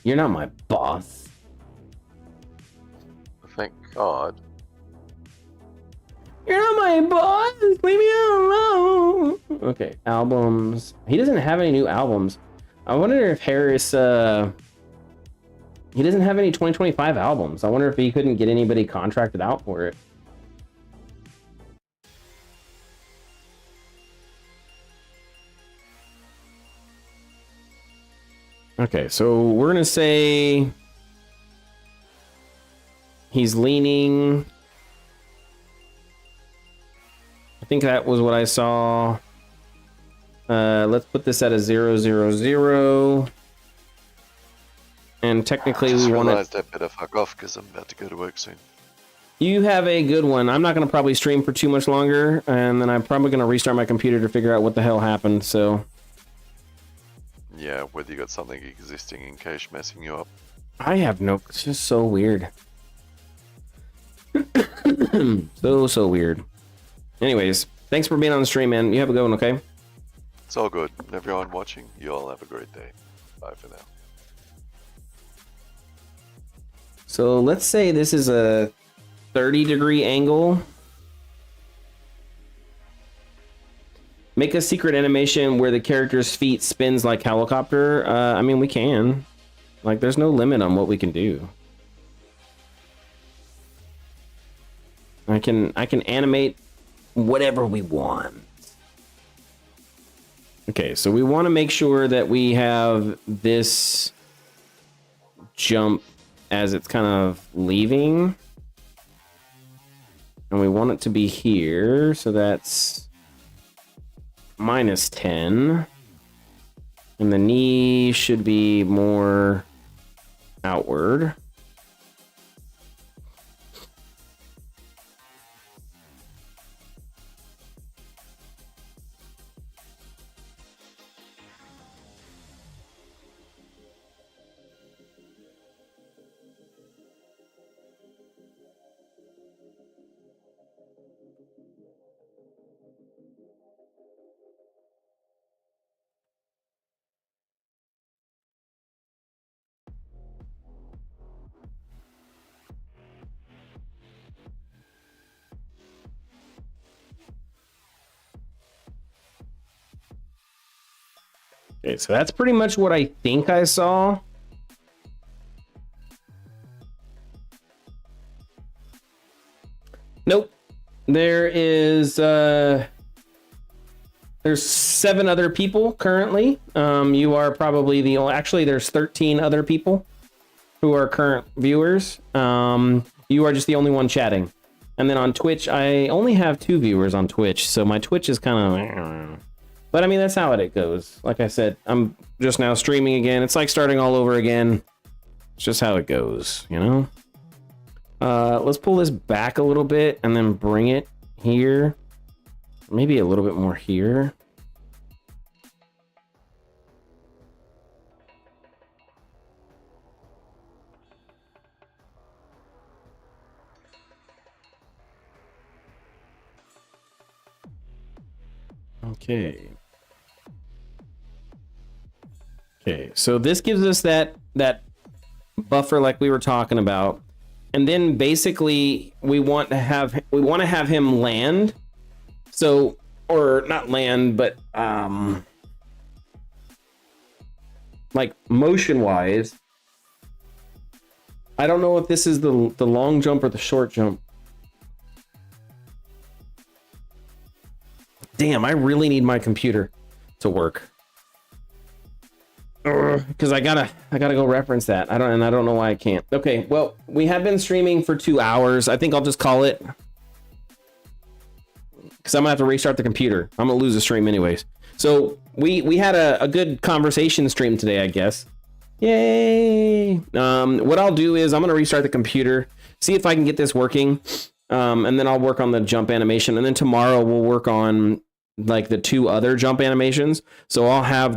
You're not my boss. Thank God. You're not my boss. Leave me alone. Okay, albums. He doesn't have any new albums. I wonder if Harris, he doesn't have any 2025 albums. I wonder if he couldn't get anybody contracted out for it. Okay, so we're gonna say he's leaning. I think that was what I saw. Let's put this at a 000. And technically we want to... I better fuck off because I'm about to go to work soon. You have a good one. I'm not going to probably stream for too much longer, and then I'm probably going to restart my computer to figure out what the hell happened, so... Yeah, whether you got something existing in cache messing you up. I have no... It's just so weird. So weird. Anyways, thanks for being on the stream, man. You have a good one, okay? It's all good. And everyone watching, you all have a great day. Bye for now. So let's say this is a 30-degree angle. Make a secret animation where the character's feet spins like helicopter. I mean, we can. Like, there's no limit on what we can do. I can animate whatever we want. Okay, so we want to make sure that we have this jump as it's kind of leaving. And we want it to be here, so that's -10. And the knee should be more outward. Okay, so that's pretty much what I think I saw. Nope. There's 7 other people currently. You are probably the only, actually there's 13 other people who are current viewers. You are just the only one chatting. And then on Twitch, I only have 2 viewers on Twitch, so my Twitch is kind of... But I mean, that's how it goes. Like I said, I'm just now streaming again. It's like starting all over again. It's just how it goes, you know? Let's pull this back a little bit and then bring it here. Maybe a little bit more here. Okay. Okay, so this gives us that buffer like we were talking about. And then basically we want to have him land. So, or not land, but like motion wise. I don't know if this is the long jump or the short jump. Damn, I really need my computer to work. Because I gotta go reference that. I don't know why I can't. Okay, well, we have been streaming for 2 hours. I think I'll just call it. Because I'm gonna have to restart the computer. I'm gonna lose the stream anyways. So we had a good conversation stream today, I guess. Yay! What I'll do is I'm gonna restart the computer, see if I can get this working, and then I'll work on the jump animation. And then tomorrow we'll work on like the 2 other jump animations. So I'll have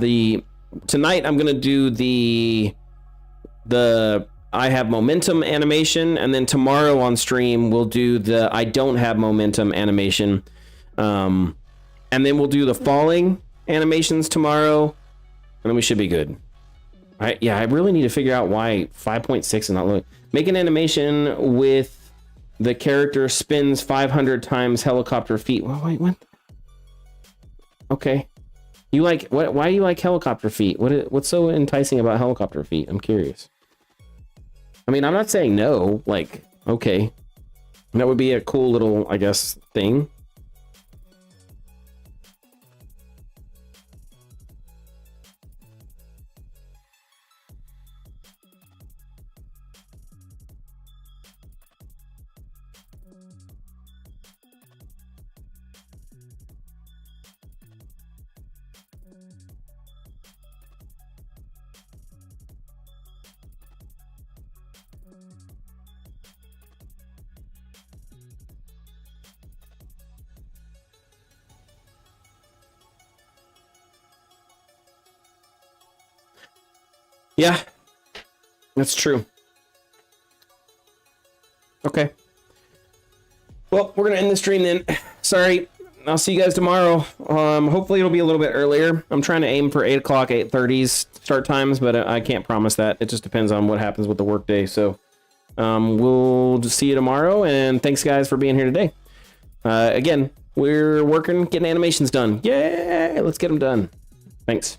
tonight I'm gonna do the I have momentum animation, and then tomorrow on stream we'll do the I don't have momentum animation, and then we'll do the falling animations tomorrow, and then we should be good. I really need to figure out why 5.6 is not loading. Make an animation with the character spins 500 times helicopter feet. Wait, what? Okay. You like what? Why do you like helicopter feet? What's so enticing about helicopter feet? I'm curious. I mean, I'm not saying no. Like, okay, that would be a cool little, I guess, thing. Yeah, that's true. Okay. Well, we're gonna end the stream then. Sorry, I'll see you guys tomorrow. Hopefully it'll be a little bit earlier. I'm trying to aim for 8 o'clock, 8:30s start times, but I can't promise that. It just depends on what happens with the workday. So we'll see you tomorrow, and thanks guys for being here today. Again, we're working, getting animations done. Yay! Let's get them done. Thanks.